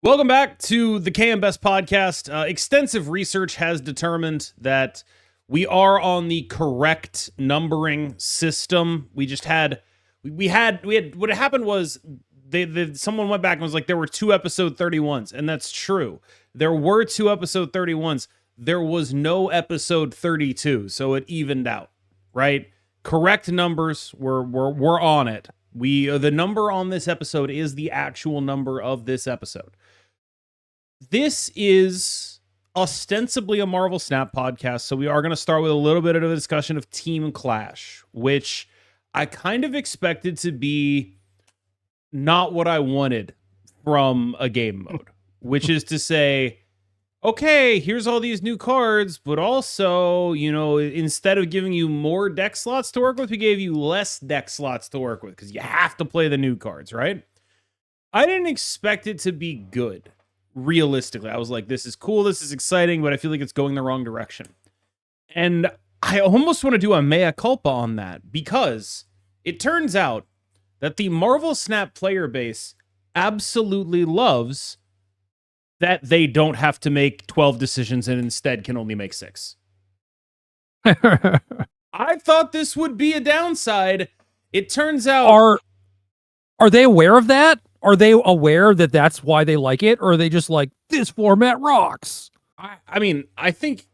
Welcome back to the KMBest podcast. Extensive research has determined that we are on the correct numbering system. We had what happened was someone went back and was like, there were 2 episode 31s, and that's true. There were 2 episode 31s. There was no episode 32, so it evened out, right? Correct numbers. We're on it. The number on this episode is the actual number of this episode. This is ostensibly a Marvel Snap podcast, so we are going to start with a little bit of a discussion of Team Clash, which I kind of expected to be not what I wanted from a game mode, which is to say, okay, here's all these new cards, but also, instead of giving you more deck slots to work with, we gave you less deck slots to work with because you have to play the new cards, right? I didn't expect it to be good. Realistically, I was like, this is cool, this is exciting, but I feel like it's going the wrong direction. And I almost want to do a mea culpa on that, because it turns out that the Marvel Snap player base absolutely loves that they don't have to make 12 decisions and instead can only make 6. I thought this would be a downside. It turns out... Are they aware of that? Are they aware that that's why they like it? Or are they just like, this format rocks? I mean, I think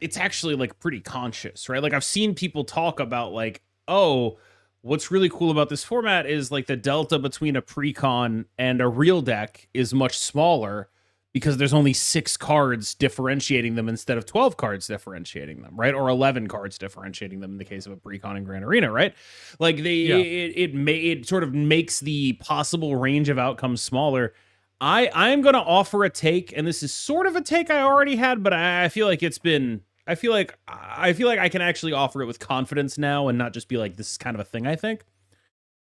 it's actually like pretty conscious, right? Like I've seen people talk about like, oh, what's really cool about this format is like the delta between a pre-con and a real deck is much smaller because there's only 6 cards differentiating them instead of 12 cards differentiating them, right? Or 11 cards differentiating them in the case of a pre-con and Grand Arena, right? Like it sort of makes the possible range of outcomes smaller. I'm going to offer a take, and this is sort of a take I already had, but I feel like I feel like I can actually offer it with confidence now and not just be like, this is kind of a thing I think.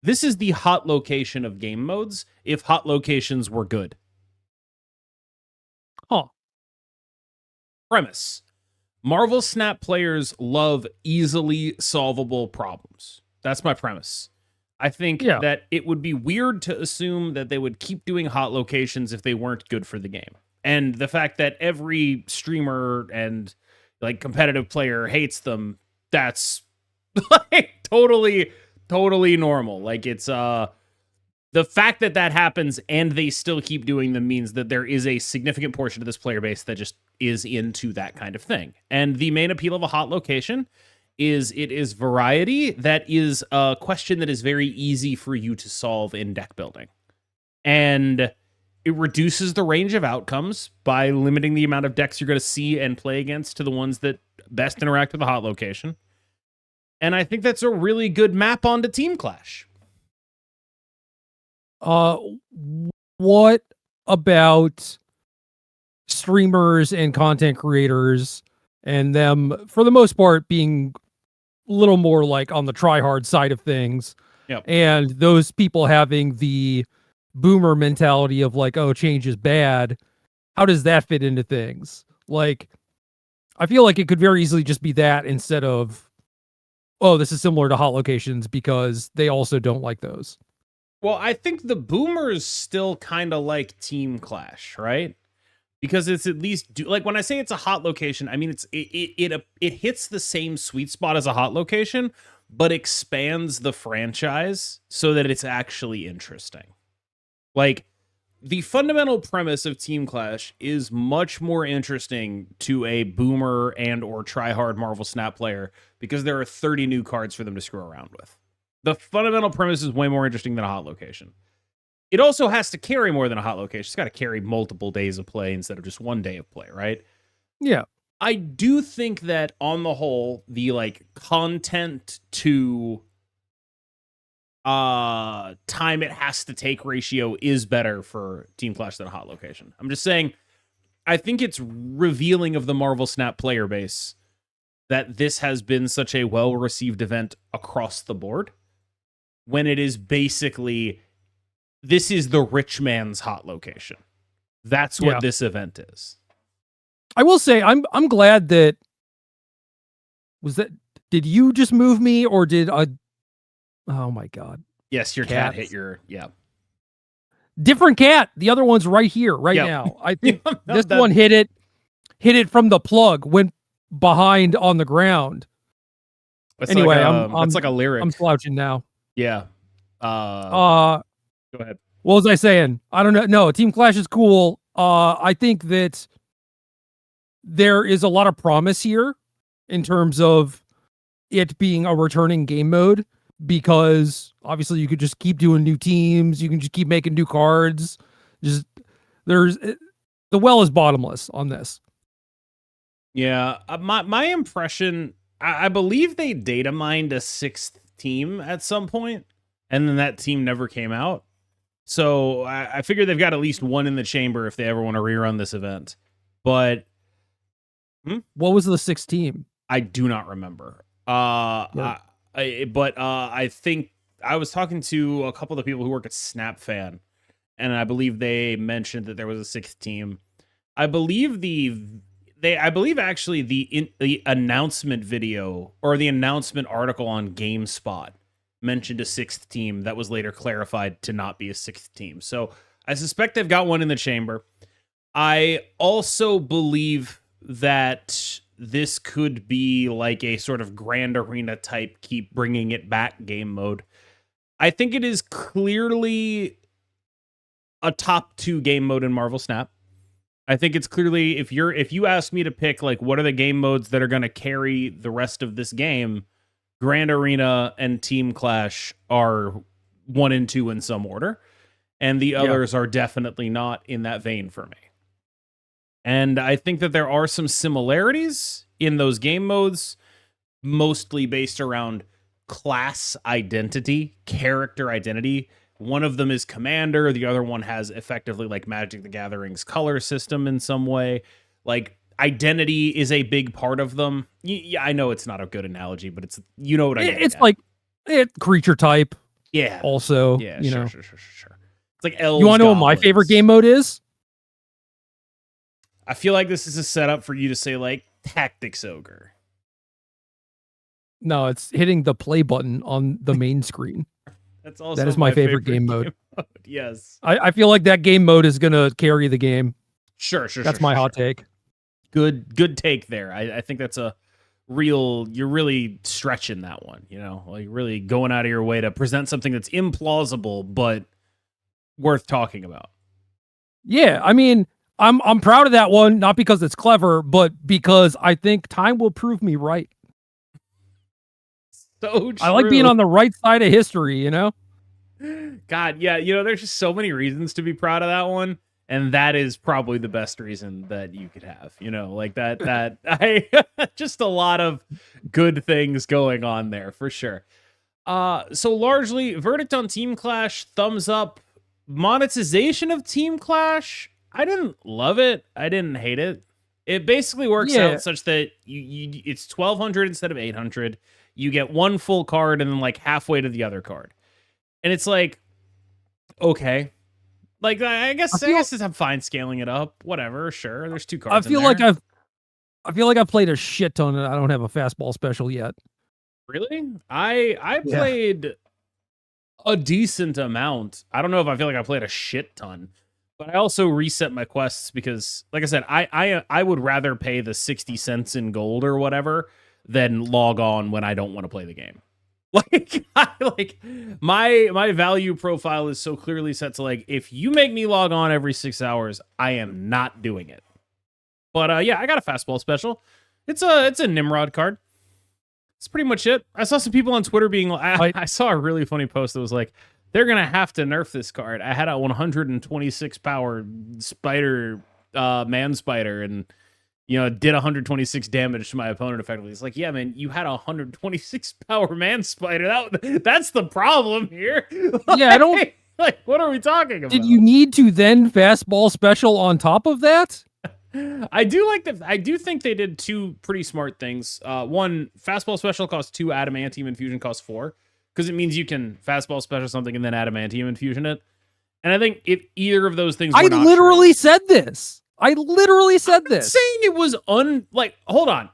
This is the hot location of game modes if hot locations were good. Huh. Premise. Marvel Snap players love easily solvable problems. That's my premise. I think that it would be weird to assume that they would keep doing hot locations if they weren't good for the game. And the fact that every streamer and like competitive player hates them, that's like totally normal. Like it's the fact that happens and they still keep doing them means that there is a significant portion of this player base that just is into that kind of thing. And the main appeal of a hot location is it is variety. That is a question that is very easy for you to solve in deck building. And it reduces the range of outcomes by limiting the amount of decks you're going to see and play against to the ones that best interact with the hot location. And I think that's a really good map onto Team Clash. What about streamers and content creators and them, for the most part, being a little more like on the try-hard side of things? Yep. And those people having the boomer mentality of like, oh, change is bad. How does that fit into things? Like, I feel like it could very easily just be that instead of, oh, this is similar to hot locations because they also don't like those. Well, I think the boomers still kind of like Team Clash, right? Because it's at least like when I say it's a hot location, I mean it hits the same sweet spot as a hot location, but expands the franchise so that it's actually interesting. Like the fundamental premise of Team Clash is much more interesting to a boomer and or tryhard Marvel Snap player because there are 30 new cards for them to screw around with. The fundamental premise is way more interesting than a hot location. It also has to carry more than a hot location. It's got to carry multiple days of play instead of just one day of play, right? Yeah. I do think that on the whole, the like content to time it has to take ratio is better for Team Clash than a hot location. I'm just saying, I think it's revealing of the Marvel Snap player base that this has been such a well-received event across the board, when it is basically, this is the rich man's hot location. That's what this event is. I will say, I'm glad that, did you just move me or did oh my God. Yes, your cat hit your, Different cat. The other one's right here, right Yep. now. I think No, this one hit it from the plug, went behind on the ground. It's Anyway, it's like a lyric. I'm slouching now. Yeah. Go ahead. What was I saying? I don't know. No, Team Clash is cool. I think that there is a lot of promise here in terms of it being a returning game mode, because obviously you could just keep doing new teams. You can just keep making new cards. Just the well is bottomless on this. Yeah. My impression, I believe they data mined a 6th team at some point, and then that team never came out. So I figure they've got at least one in the chamber if they ever want to rerun this event. But what was the 6th team? I do not remember. I think I was talking to a couple of the people who work at SnapFan, and I believe they mentioned that there was a 6th team. I believe actually the announcement video or the announcement article on GameSpot mentioned a 6th team that was later clarified to not be a 6th team. So I suspect they've got one in the chamber. I also believe that this could be like a sort of Grand Arena type keep bringing it back game mode. I think it is clearly a top 2 game mode in Marvel Snap. I think it's clearly, if you ask me to pick like what are the game modes that are going to carry the rest of this game, Grand Arena and Team Clash are 1 and 2 in some order, and the others are definitely not in that vein for me. And I think that there are some similarities in those game modes, mostly based around class identity, character identity. One of them is Commander. The other one has effectively like Magic the Gathering's color system in some way. Like identity is a big part of them. Yeah, I know it's not a good analogy, but it's, you know what I mean. It's like creature type. Yeah. Also, yeah, you know. Sure. It's like elves. You want to know what my favorite game mode is? I feel like this is a setup for you to say like Tactics Ogre. No, it's hitting the play button on the main screen. That is my favorite game mode. Yes. I feel like that game mode is going to carry the game. Sure. That's my hot take. Good take there. I think that's a real, you're really stretching that one, you know, like really going out of your way to present something that's implausible, but worth talking about. Yeah. I mean, I'm proud of that one, not because it's clever, but because I think time will prove me right. So true. I like being on the right side of history, you know? God, yeah, you know, there's just so many reasons to be proud of that one, and that is probably the best reason that you could have, you know, like that I just a lot of good things going on there for sure. So largely verdict on Team Clash, thumbs up. Monetization of Team Clash, I didn't love it. I didn't hate it. It basically works out such that it's 1,200 instead of 800. You get one full card and then like halfway to the other card. And it's like, okay. Like, I guess I'm fine scaling it up. Whatever, sure. There's 2 cards. I feel like I've played a shit ton and I don't have a fastball special yet. Really? I played a decent amount. I don't know if I feel like I played a shit ton. But I also reset my quests because, like I said, I would rather pay the 60 cents in gold or whatever than log on when I don't want to play the game. Like, my value profile is so clearly set to like, if you make me log on every 6 hours, I am not doing it. But yeah, I got a fastball special. It's a Nimrod card. That's pretty much it. I saw some people on Twitter being like, I saw a really funny post that was like, they're going to have to nerf this card. I had a 126 power spider, man spider, and, you know, did 126 damage to my opponent effectively. It's like, yeah, man, you had a 126 power man spider. That's the problem here. Yeah, I don't... Like, what are we talking about? Did you need to then fastball special on top of that? I do think they did 2 pretty smart things. One, fastball special costs 2, adamantium infusion costs 4. Because it means you can fastball special something and then adamantium infusion it. And I think if either of those things were not literally said this. I literally said this. Saying it was hold on.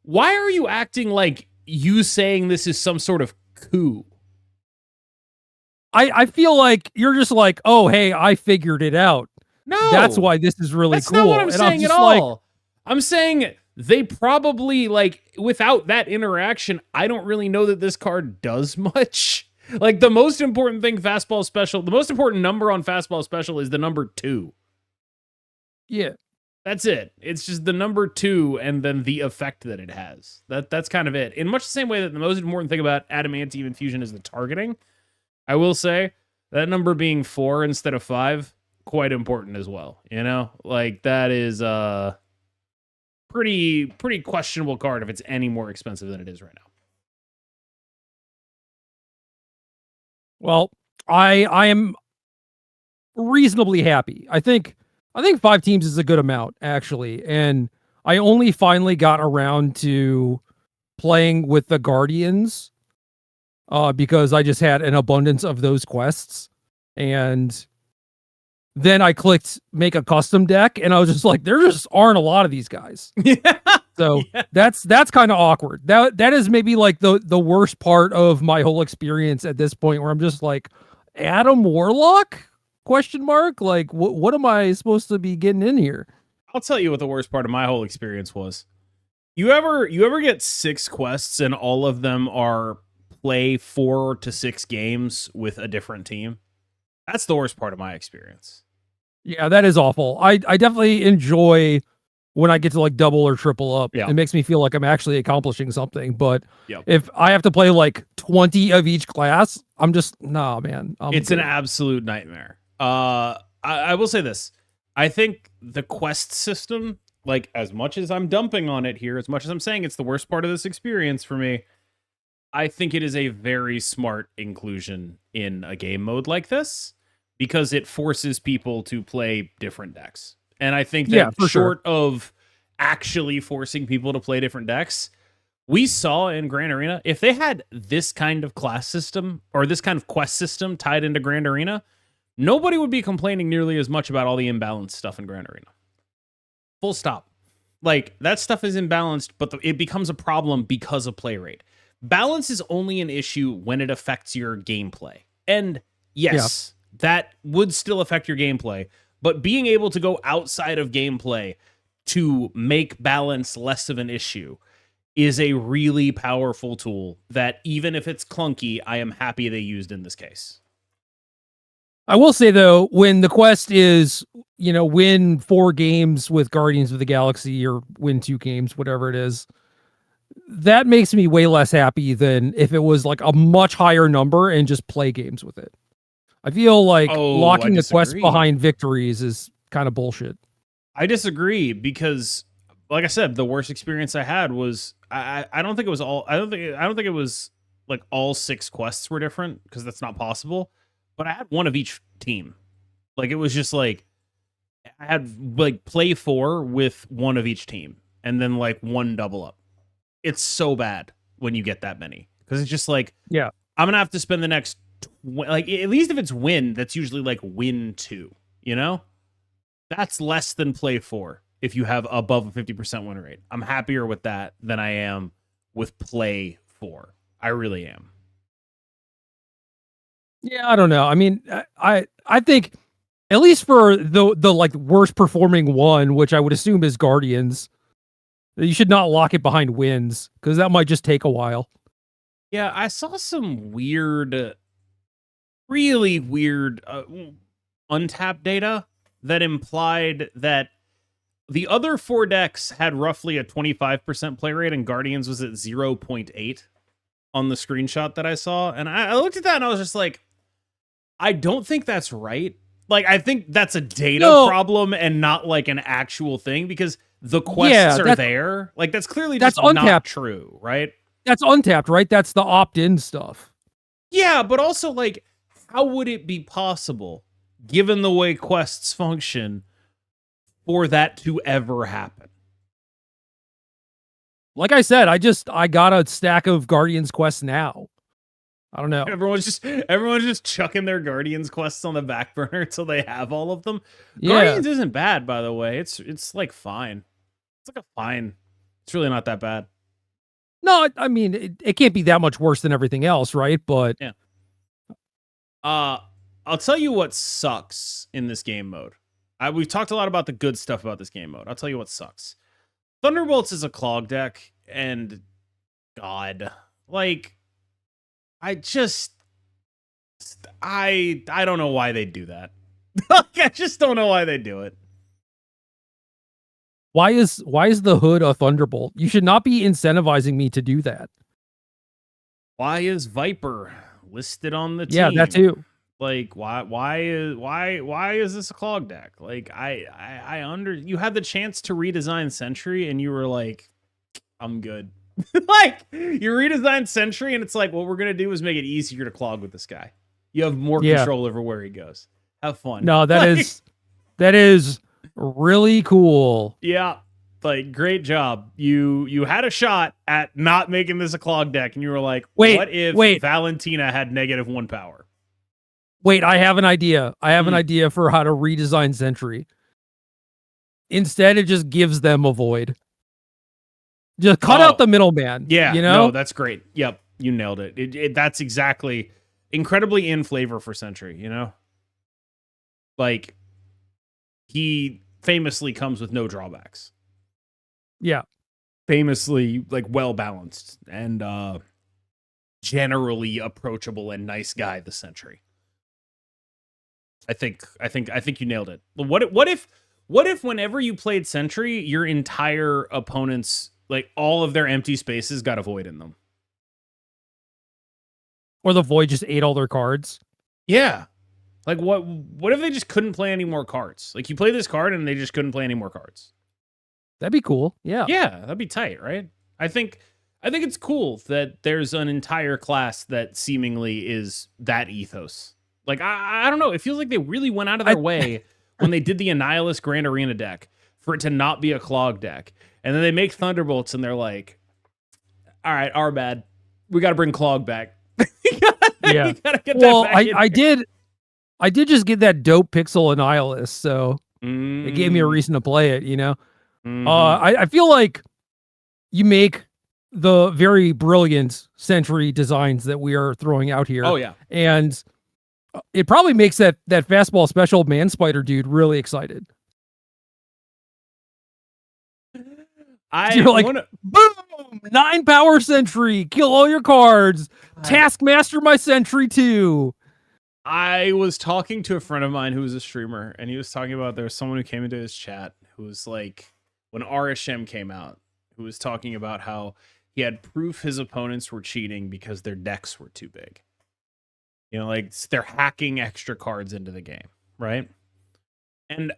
Why are you acting like you saying this is some sort of coup? I feel like you're just like, oh, hey, I figured it out. No, That's why this is really that's cool. not what I'm And saying at just like, all. I'm saying they probably, like, without that interaction, I don't really know that this card does much. Like, the most important thing fastball special, the most important number on fastball special is the number 2. yeah. That's it. It's just the number 2 and then the effect that it has. That's kind of it. In much the same way that the most important thing about adamantium infusion is the targeting, I will say that number being 4 instead of 5, quite important as well. You know, like that is pretty questionable card if it's any more expensive than it is right now. Well, I am reasonably happy. I think 5 teams is a good amount, actually. And I only finally got around to playing with the Guardians because I just had an abundance of those quests. And then I clicked make a custom deck, and I was just like, there just aren't a lot of these guys. Yeah. So Yeah. that's kind of awkward. That is maybe like the worst part of my whole experience at this point, where I'm just like, Adam Warlock? Question mark? Like, what am I supposed to be getting in here? I'll tell you what the worst part of my whole experience was. You ever get 6 quests and all of them are play 4 to 6 games with a different team? That's the worst part of my experience. Yeah, that is awful. I definitely enjoy when I get to like double or triple up. Yeah. It makes me feel like I'm actually accomplishing something. But Yep. if I have to play like 20 of each class, I'm just, nah, man. It's an absolute nightmare. I will say this. I think the quest system, like, as much as I'm dumping on it here, as much as I'm saying it's the worst part of this experience for me, I think it is a very smart inclusion in a game mode like this, because it forces people to play different decks. And I think that short of actually forcing people to play different decks, we saw in Grand Arena, if they had this kind of class system or this kind of quest system tied into Grand Arena, nobody would be complaining nearly as much about all the imbalanced stuff in Grand Arena. Full stop. Like, that stuff is imbalanced, but it becomes a problem because of play rate. Balance is only an issue when it affects your gameplay. And yes, that would still affect your gameplay, but being able to go outside of gameplay to make balance less of an issue is a really powerful tool that, even if it's clunky, I am happy they used in this case. I will say, though, when the quest is, win 4 games with Guardians of the Galaxy or win 2 games, whatever it is, that makes me way less happy than if it was like a much higher number and just play games with it. I feel like locking the quest behind victories is kind of bullshit. I disagree, because, like I said, the worst experience I had was I don't think it was all. I don't think it was like all 6 quests were different, because that's not possible. But I had one of each team. Like, it was just like I had like play 4 with one of each team, and then like 1 double up. It's so bad when you get that many, because it's just like, yeah, I'm gonna have to spend the next like, at least if it's win, that's usually like win 2. That's less than play 4 if you have above a 50% win rate. I'm happier with that than I am with play 4. I really am. Yeah, I don't know. I mean, I think at least for the like worst performing one, which I would assume is Guardians, you should not lock it behind wins, because that might just take a while. Yeah, I saw some weird, really weird untapped data that implied that the other 4 decks had roughly a 25% play rate, and Guardians was at 0.8 on the screenshot that I saw. And I looked at that and I was just like, I don't think that's right. Like, I think that's a data problem and not like an actual thing, because the quests are there. Like, that's clearly just not true, right? That's untapped, right? That's the opt-in stuff. Yeah, but also, like, how would it be possible, given the way quests function, for that to ever happen? Like I said, I got a stack of Guardians quests now. I don't know. Everyone's just chucking their Guardians quests on the back burner until they have all of them. Yeah. Guardians isn't bad, by the way. It's like fine. It's like a fine. It's really not that bad. No, I mean, it can't be that much worse than everything else, right? But yeah. Uh, I'll tell you what sucks in this game mode. We've talked a lot about the good stuff about this game mode. I'll tell you what sucks. Thunderbolts is a clog deck, and God, like, I just, I don't know why they do that. Like, I just don't know why they do it. Why is the hood a Thunderbolt? You should not be incentivizing me to do that. Why is Viper listed on the team? Yeah, that too. Like, why is this a clog deck? Like, you had the chance to redesign Sentry and you were like, I'm good. Like, you redesigned Sentry and it's like, what we're gonna do is make it easier to clog with this guy. You have more control over where he goes. Have fun. No, that is really cool. Yeah. Like, great job. You had a shot at not making this a clog deck, and you were like, what if Valentina had -1 power? Wait, I have an idea. I have an idea for how to redesign Sentry. Instead, it just gives them a void. Just cut out the middleman. Yeah, you know? No, that's great. Yep, you nailed it. That's exactly incredibly in flavor for Sentry, you know? Like, he famously comes with no drawbacks. Yeah. Famously, like, well balanced and generally approachable and nice guy, the Sentry. I think you nailed it. What if whenever you played Sentry, your entire opponent's, like, all of their empty spaces got a void in them? Or the void just ate all their cards? Yeah. Like, what if they just couldn't play any more cards? Like, you play this card and they just couldn't play any more cards. That'd be cool. Yeah. Yeah, that'd be tight, right? I think it's cool that there's an entire class that seemingly is that ethos. Like, I don't know. It feels like they really went out of their way when they did the Annihilus Grand Arena deck for it to not be a clog deck. And then they make Thunderbolts and they're like, all right, our bad. We got to bring clog back. Yeah. You gotta get well, that back I did just get that dope Pixel Annihilus, so it gave me a reason to play it, you know? I feel like you make the very brilliant Sentry designs that we are throwing out here. Oh, yeah. And it probably makes that fastball special man spider dude really excited. You're like, boom, 9 power Sentry, kill all your cards. Taskmaster my Sentry too. I was talking to a friend of mine who was a streamer, and he was talking about there was someone who came into his chat who was like, when RSM came out, who was talking about how he had proof his opponents were cheating because their decks were too big. You know, like, they're hacking extra cards into the game, right? And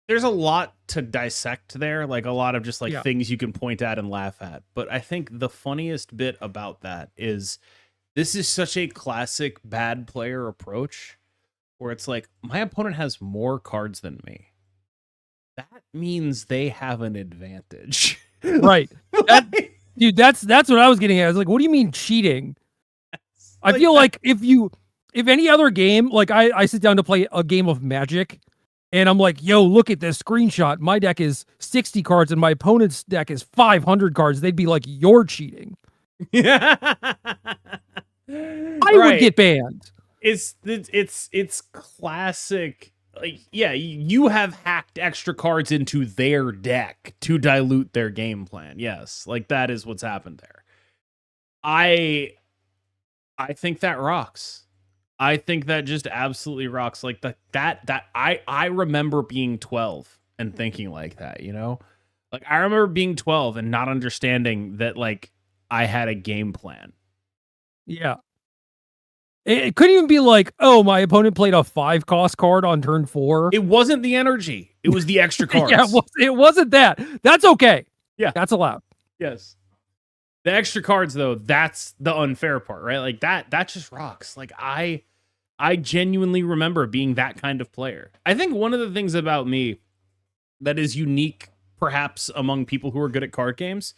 there's a lot to dissect there, like a lot of just like things you can point at and laugh at. But I think the funniest bit about that is this is such a classic bad player approach where it's like, my opponent has more cards than me. That means they have an advantage. Right. Dude, that's what I was getting at. I was like, what do you mean cheating? I feel like if any other game, like I sit down to play a game of Magic and I'm like, yo, look at this screenshot. My deck is 60 cards and my opponent's deck is 500 cards. They'd be like, you're cheating. Yeah. I would get banned. It's classic. Like, yeah, you have hacked extra cards into their deck to dilute their game plan. Yes, like that is what's happened there. I think that rocks. I think that just absolutely rocks. Like I remember being 12 and thinking like that, you know? Like, I remember being 12 and not understanding that, like, I had a game plan. Yeah. It couldn't even be like, oh, my opponent played a 5-cost card on turn 4. It wasn't the energy. It was the extra cards. Yeah, it wasn't that. That's okay. Yeah. That's allowed. Yes. The extra cards, though, that's the unfair part, right? Like, that just rocks. Like, I genuinely remember being that kind of player. I think one of the things about me that is unique, perhaps, among people who are good at card games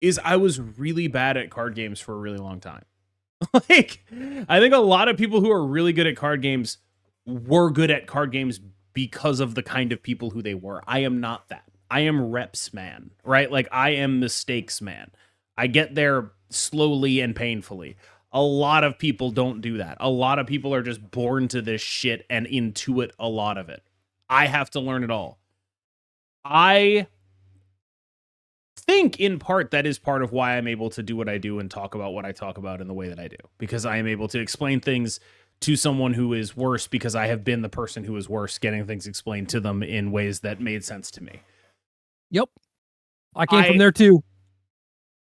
is I was really bad at card games for a really long time. Like, I think a lot of people who are really good at card games were good at card games because of the kind of people who they were. I am not that. I am reps man, right? Like, I am mistakes man. I get there slowly and painfully. A lot of people don't do that. A lot of people are just born to this shit and intuit a lot of it. I have to learn it all. I think in part that is part of why I'm able to do what I do and talk about what I talk about in the way that I do, because I am able to explain things to someone who is worse because I have been the person who is worse, getting things explained to them in ways that made sense to me. Yep. I came from there too.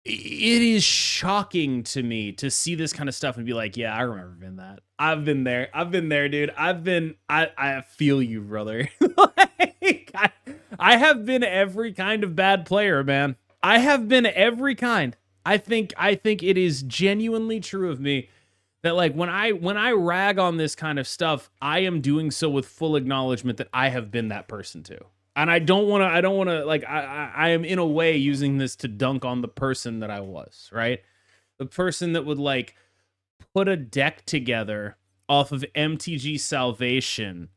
It is shocking to me to see this kind of stuff and be like, yeah, I remember being that. I've been there. I've been there, dude. I feel you, brother. Like, I have been every kind of bad player, man. I have been every kind. I think it is genuinely true of me that, like, when I rag on this kind of stuff, I am doing so with full acknowledgement that I have been that person too. And I don't want to, like, I am in a way using this to dunk on the person that I was, right? The person that would, like, put a deck together off of MTG Salvation,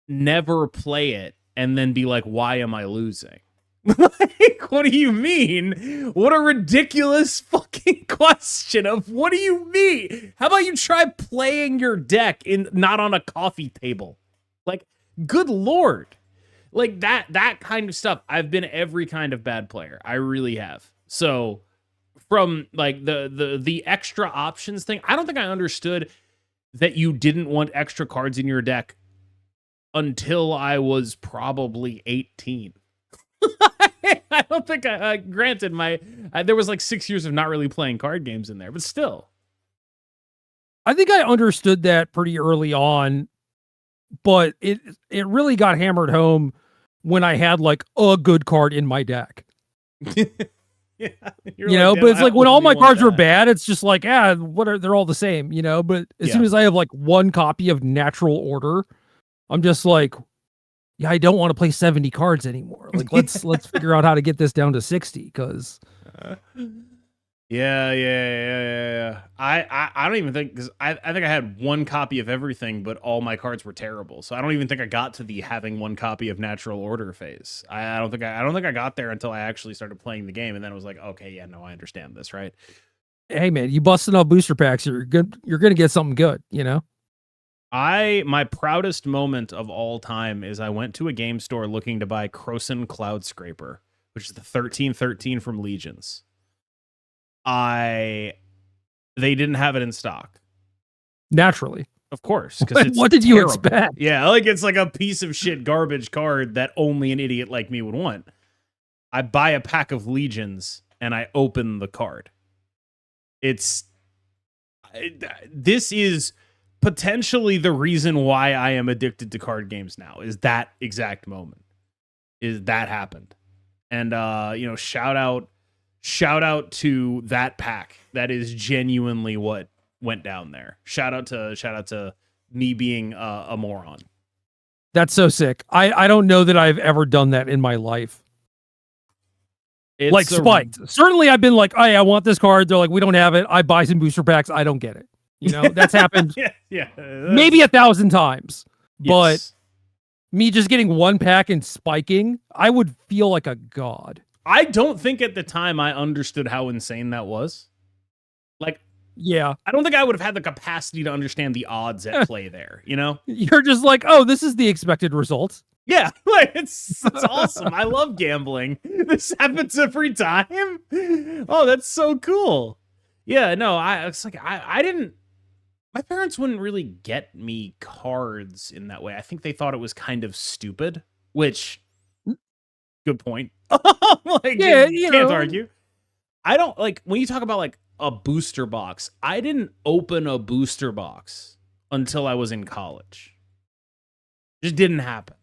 never play it, and then be like, why am I losing? Like, what do you mean? What a ridiculous fucking question of what do you mean? How about you try playing your deck not on a coffee table? Like, good Lord. Like that kind of stuff. I've been every kind of bad player. I really have. So from like the extra options thing, I don't think I understood that you didn't want extra cards in your deck until I was probably 18. I don't think granted there was like 6 years of not really playing card games in there, but still. I think I understood that pretty early on, but it really got hammered home when I had like a good card in my deck. Yeah, you know, but it's like when all my cards were bad, it's just like, they're all the same, you know, but as soon as I have like one copy of Natural Order, I'm just like, yeah, I don't want to play 70 cards anymore. Like, let's figure out how to get this down to 60 because Yeah. I don't even think, because I think I had one copy of everything, but all my cards were terrible. So I don't even think I got to the having one copy of Natural Order phase. I don't think I got there until I actually started playing the game, and then it was like, okay, yeah, no, I understand this, right? Hey man, you busting out booster packs, you're gonna get something good, you know? My proudest moment of all time is I went to a game store looking to buy Krosan Cloud Scraper, which is the 1313 from Legions. They didn't have it in stock. Naturally. Of course. What did you expect? Yeah, like it's like a piece of shit garbage card that only an idiot like me would want. I buy a pack of Legions and I open the card. This is potentially the reason why I am addicted to card games now, is that exact moment. Is that happened. And shout out to that pack. That is genuinely what went down there. Shout out to me being a moron. That's so sick. I don't know that I've ever done that in my life. It's like spiked. Certainly I've been like, I want this card. They're like, we don't have it. I buy some booster packs. I don't get it. You know, that's happened maybe 1,000 times. But me just getting one pack and spiking, I would feel like a god. I don't think at the time I understood how insane that was. Like, yeah, I don't think I would have had the capacity to understand the odds at play there, you know? You're just like, oh, this is the expected result. Yeah, like it's awesome. I love gambling. This happens every time. Oh, that's so cool. Yeah, no, it's like I didn't. My parents wouldn't really get me cards in that way. I think they thought it was kind of stupid, which good point. Like, yeah, can't argue. I don't like when you talk about like a booster box. I didn't open a booster box until I was in college. It just didn't happen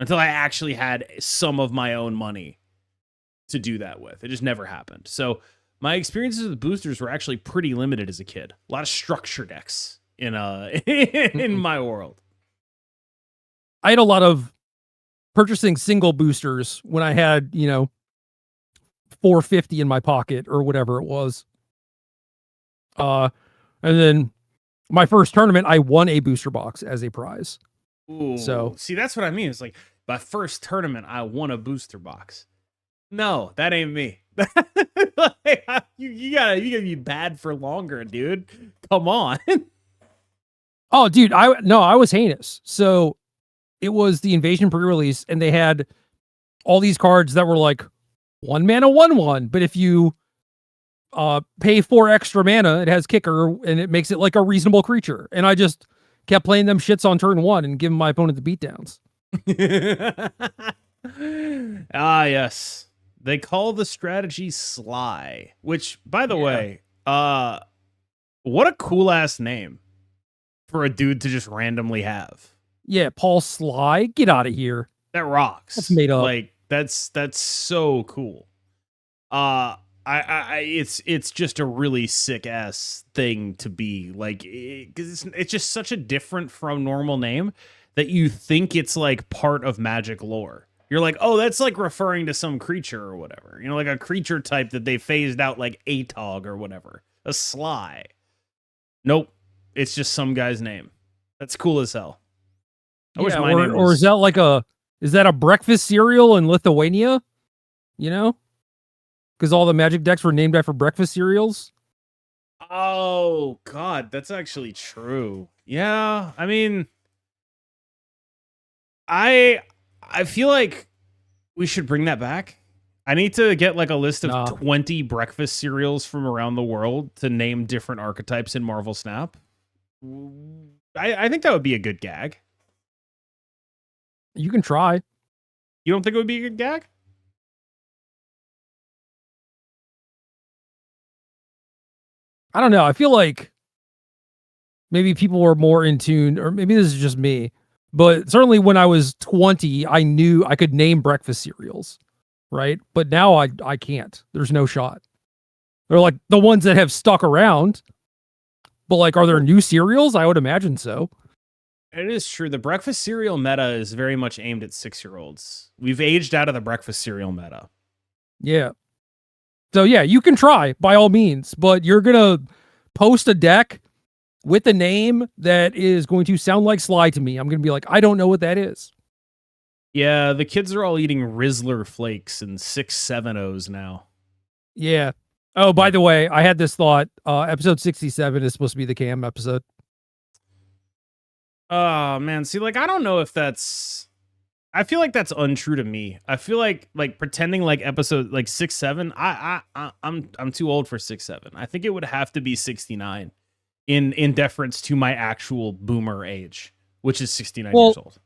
until I actually had some of my own money to do that with. It just never happened. So my experiences with boosters were actually pretty limited as a kid. A lot of structure decks in in my world. I had a lot of purchasing single boosters when I had, $450 in my pocket or whatever it was. And then my first tournament, I won a booster box as a prize. Ooh, so see, that's what I mean. It's like my first tournament, I won a booster box. No, that ain't me. you gotta be bad for longer, dude. Come on. Oh, dude, I was heinous. So it was the Invasion pre-release, and they had all these cards that were like 1 mana 1/1, but if you pay 4 extra mana, it has kicker and it makes it like a reasonable creature. And I just kept playing them shits on turn 1 and giving my opponent the beatdowns. Ah, yes. They call the strategy Sly, which, by the way, what a cool ass name for a dude to just randomly have. Yeah, Paul Sly, get out of here. That rocks. That's made up. Like that's so cool. It's just a really sick ass thing to be like, because it's just such a different from normal name that you think it's like part of Magic lore. You're like, oh, that's like referring to some creature or whatever, you know, like a creature type that they phased out, like Atog or whatever, a Sly. Nope, it's just some guy's name. That's cool as hell. I wish my name was... Or is that like is that a breakfast cereal in Lithuania? You know? Because all the Magic decks were named after breakfast cereals. Oh, God, that's actually true. Yeah, I mean, I feel like we should bring that back. I need to get like a list of 20 breakfast cereals from around the world to name different archetypes in Marvel Snap. I think that would be a good gag. You can try. You don't think it would be a good gag? I don't know. I feel like maybe people were more in tune, or maybe this is just me, but certainly when I was 20, I knew I could name breakfast cereals, right? But now I can't. There's no shot. They're like the ones that have stuck around, but like, are there new cereals? I would imagine so. It is true. The breakfast cereal meta is very much aimed at 6-year-olds. We've aged out of the breakfast cereal meta. Yeah. So yeah, you can try by all means, but you're going to post a deck with a name that is going to sound like Sly to me. I'm going to be like, I don't know what that is. Yeah, the kids are all eating Rizzler flakes and 670s now. Yeah. Oh, by the way, I had this thought. Episode 67 is supposed to be the Cam episode. Oh, man. See, like, I don't know if that's... I feel like that's untrue to me. I feel like pretending like episode like 6-7. I'm too old for 6-7. I think it would have to be 69 in deference to my actual boomer age, which is 69 years old.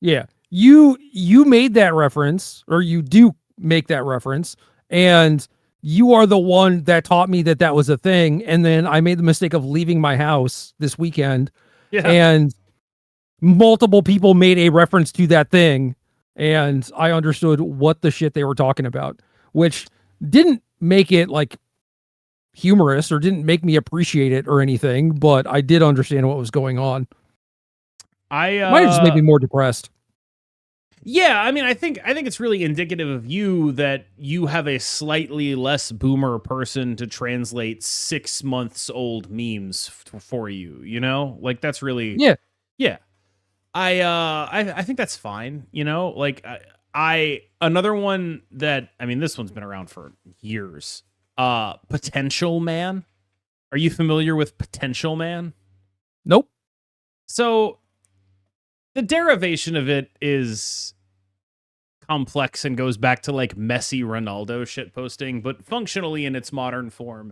Yeah, you made that reference, or you do make that reference, and you are the one that taught me that that was a thing. And then I made the mistake of leaving my house this weekend, and multiple people made a reference to that thing, and I understood what the shit they were talking about, which didn't make it like humorous or didn't make me appreciate it or anything, but I did understand what was going on. Might have just made me more depressed. Yeah, I mean, I think it's really indicative of you that you have a slightly less boomer person to translate 6 months old memes for you, you know? Like, that's really... Yeah. I think that's fine, you know? Like, another one that, I mean, this one's been around for years. Potential Man. Are you familiar with Potential Man? Nope. So the derivation of it is complex and goes back to like messy Ronaldo shit posting, but functionally in its modern form,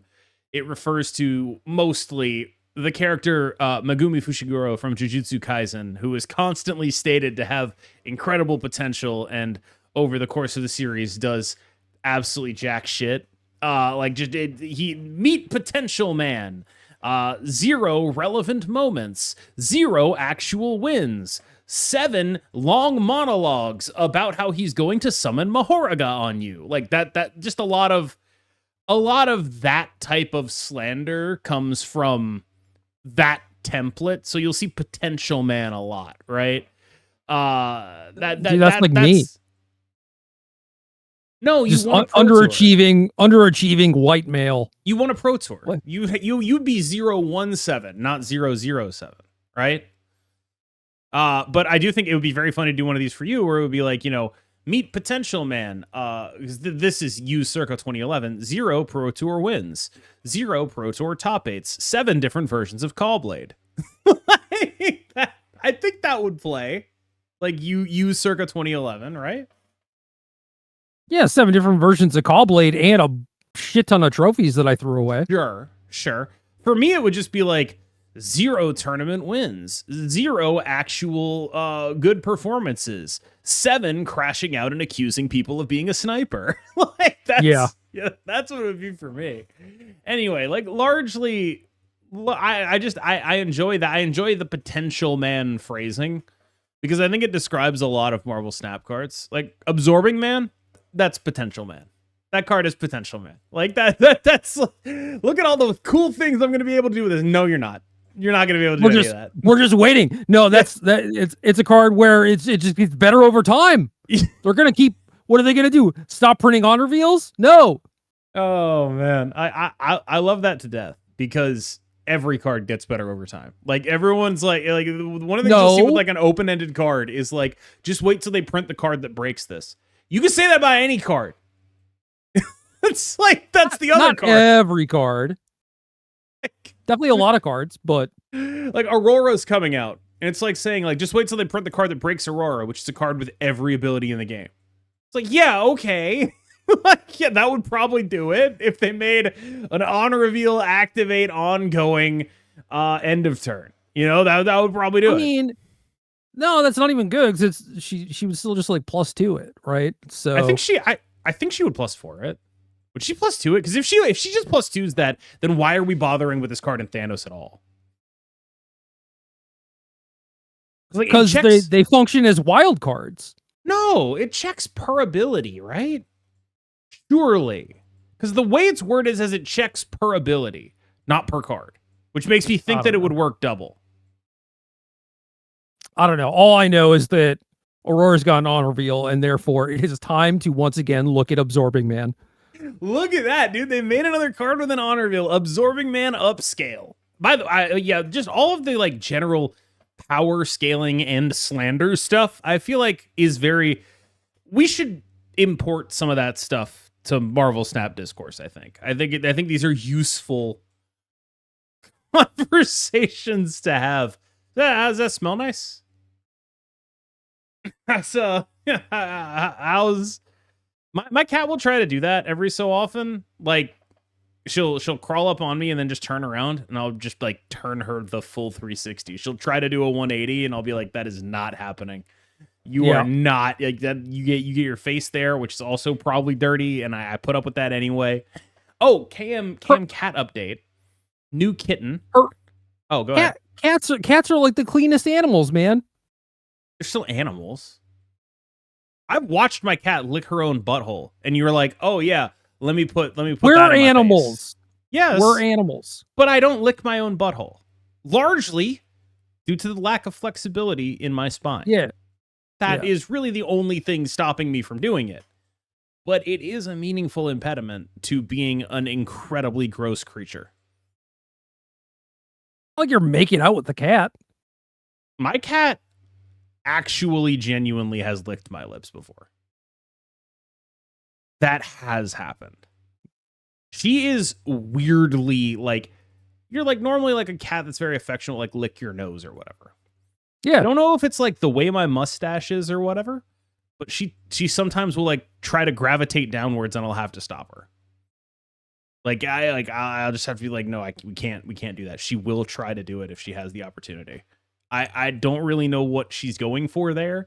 it refers to mostly the character Megumi Fushiguro from Jujutsu Kaisen, who is constantly stated to have incredible potential and over the course of the series does absolutely jack shit. He meet Potential Man. 0 relevant moments, 0 actual wins, 7 long monologues about how he's going to summon Mahoraga on you. Like that just a lot of that type of slander comes from that template. So you'll see Potential Man a lot, right? That's like me. No, you just want underachieving white male. You want a Pro Tour. What? You'd be 017, not 007, right? But I do think it would be very fun to do one of these for you, where it would be like, you know, Meet Potential Man. This is used circa 2011. 0 Pro Tour wins. 0 Pro Tour top 8s. 7 different versions of Callblade. I think that would play. Like you circa 2011, right? Yeah, 7 different versions of Callblade and a shit ton of trophies that I threw away. Sure. For me, it would just be like 0 tournament wins, 0 actual good performances, 7 crashing out and accusing people of being a sniper. Like that's that's what it would be for me. Anyway, like largely, I enjoy that. I enjoy the Potential Man phrasing because I think it describes a lot of Marvel Snap cards. Like Absorbing Man, that's Potential Man. That card is Potential Man. Like that's look at all the cool things I'm going to be able to do with this. No, you're not. You're not going to be able to do any of that. We're just waiting. No, it's a card where it just gets better over time. They're going to keep. What are they going to do? Stop printing on reveals? No. Oh man, I love that to death because every card gets better over time. Like everyone's like one of the things you'll see with like an open-ended card is like just wait till they print the card that breaks this. You can say that about any card. It's like that's the other card. Not every card. Definitely a lot of cards, but like Aurora's coming out, and it's like saying like just wait till they print the card that breaks Aurora, which is a card with every ability in the game. It's like yeah, okay. Like, yeah, that would probably do it if they made an on reveal, activate, ongoing, end of turn. You know, that would probably do it. I mean, no, that's not even good because she would still just like +2 it, right? So I think she would +4 it. Would she +2 it? Because if she just +2s that, then why are we bothering with this card in Thanos at all? Because they function as wild cards. No, it checks per ability, right? Surely. Because the way it's worded is as it checks per ability, not per card. Which makes me think that it would work double. I don't know. All I know is that Aurora's got an on reveal, and therefore it is time to once again look at Absorbing Man. Look at that, dude. They made another card with an on reveal. Absorbing Man upscale. By the way, yeah, just all of the like general power scaling and slander stuff, I feel like is very... We should import some of that stuff to Marvel Snap discourse. I think these are useful conversations to have. Does that smell nice? That's how's my cat will try to do that every so often. Like she'll crawl up on me and then just turn around, and I'll just like turn her the full 360. She'll try to do a 180, and I'll be like, that is not happening. You are not like that. You get your face there, which is also probably dirty, and I put up with that anyway. Oh, KM cat update. New kitten. Oh, go ahead. Cats are like the cleanest animals, man. They're still animals. I've watched my cat lick her own butthole, and you were like, "Oh yeah, let me put We're that in animals. My face." Yes, we're animals. But I don't lick my own butthole, largely due to the lack of flexibility in my spine. Yeah. That is really the only thing stopping me from doing it. But it is a meaningful impediment to being an incredibly gross creature. Like you're making out with the cat. My cat actually genuinely has licked my lips before. That has happened. She is weirdly like, you're like normally like a cat that's very affectionate, like lick your nose or whatever. Yeah. I don't know if it's like the way my mustache is or whatever, but she sometimes will like try to gravitate downwards, and I'll have to stop her. I'll just have to be like, no, we can't do that. She will try to do it if she has the opportunity. I don't really know what she's going for there.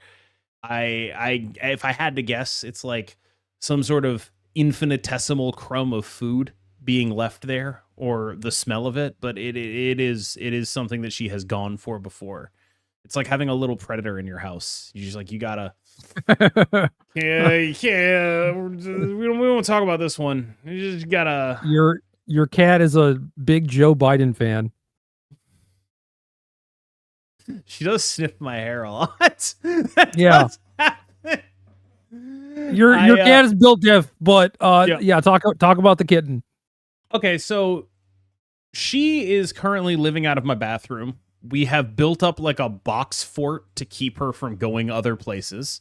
If I had to guess, it's like some sort of infinitesimal crumb of food being left there, or the smell of it. But it is something that she has gone for before. It's like having a little predator in your house. You just like, you gotta. yeah. We won't talk about this one. You just gotta. Your cat is a big Joe Biden fan. She does sniff my hair a lot. Yeah. Your cat is built diff, but talk about the kitten. Okay, so she is currently living out of my bathroom. We have built up like a box fort to keep her from going other places,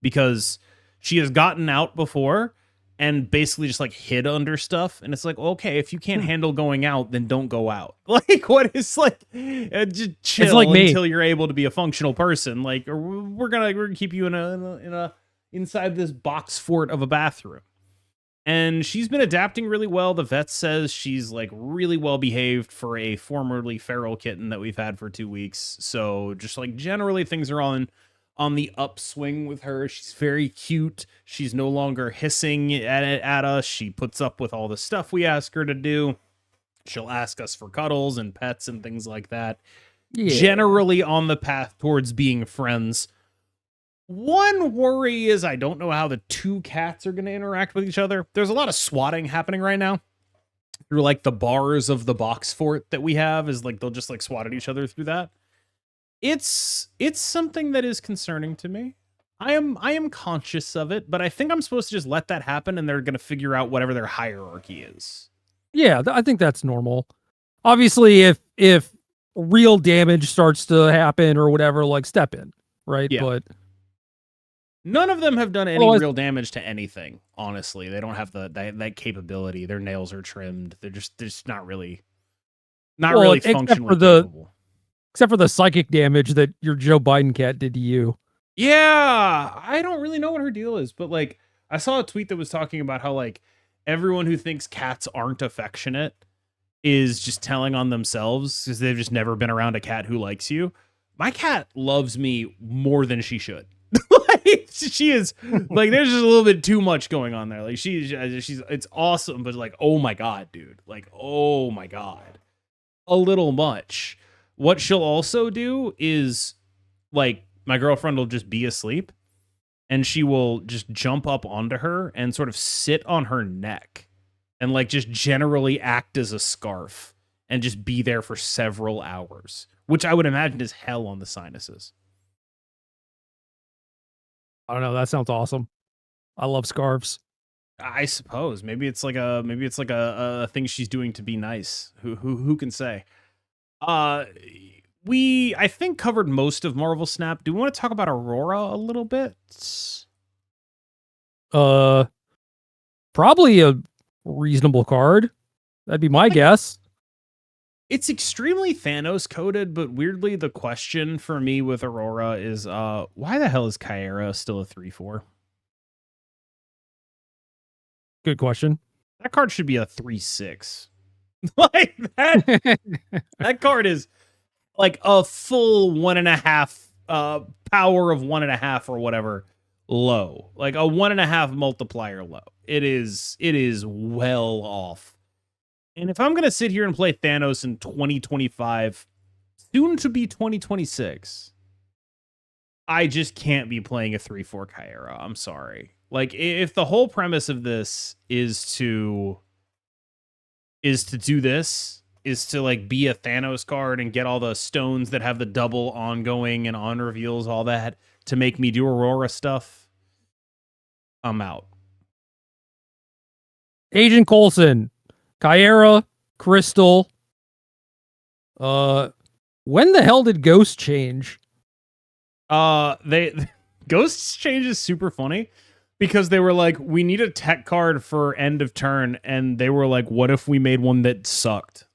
because she has gotten out before and basically just like hid under stuff. And it's like, okay, if you can't handle going out, then don't go out. Like, what is like, just chill like me. until you're able to be a functional person. Like, or we're gonna keep you in a inside this box fort of a bathroom. And she's been adapting really well. The vet says she's like really well behaved for a formerly feral kitten that we've had for 2 weeks. So just like generally things are on the upswing with her. She's very cute. She's no longer hissing at us. She puts up with all the stuff we ask her to do. She'll ask us for cuddles and pets and things like that. Yeah. Generally on the path towards being friends. One worry is I don't know how the two cats are going to interact with each other. There's a lot of swatting happening right now through like the bars of the box fort that we have, is like they'll just like swat at each other through that. It's something that is concerning to me. I am conscious of it, but I think I'm supposed to just let that happen and they're going to figure out whatever their hierarchy is. Yeah, I think that's normal. Obviously, if real damage starts to happen or whatever, like step in, right? Yeah. But none of them have done any real damage to anything, honestly. They don't have that capability. Their nails are trimmed. They're just not really functionally capable. Except for the psychic damage that your Joe Biden cat did to you. Yeah, I don't really know what her deal is, but like I saw a tweet that was talking about how like everyone who thinks cats aren't affectionate is just telling on themselves because they've just never been around a cat who likes you. My cat loves me more than she should. Like, she is like, there's just a little bit too much going on there. Like she's it's awesome, but like, oh my God, dude. Like, oh my God. A little much. What she'll also do is like my girlfriend will just be asleep and she will just jump up onto her and sort of sit on her neck and like just generally act as a scarf and just be there for several hours, which I would imagine is hell on the sinuses. I don't know. That sounds awesome. I love scarves. I suppose maybe it's like a thing she's doing to be nice. Who can say? We I think covered most of Marvel Snap. Do we want to talk about Aurora a little bit? Probably a reasonable card. That'd be my guess. It's extremely Thanos coded, but weirdly, the question for me with Aurora is, why the hell is Kyra still a 3/4? Good question. That card should be a 3/6. Like that card is like a full 1.5 power of 1.5 or whatever low, like a 1.5 multiplier low. It is well off. And if I'm going to sit here and play Thanos in 2025, soon to be 2026, I just can't be playing a 3/4 Kyra. I'm sorry. Like, if the whole premise of this is to do this, is to like be a Thanos card and get all the stones that have the double ongoing and on reveals, all that, to make me do Aurora stuff, I'm out. Agent Coulson, Kyra, Crystal. When the hell did Ghost change? Ghost's change is super funny because they were like, we need a tech card for end of turn, and they were like, what if we made one that sucked?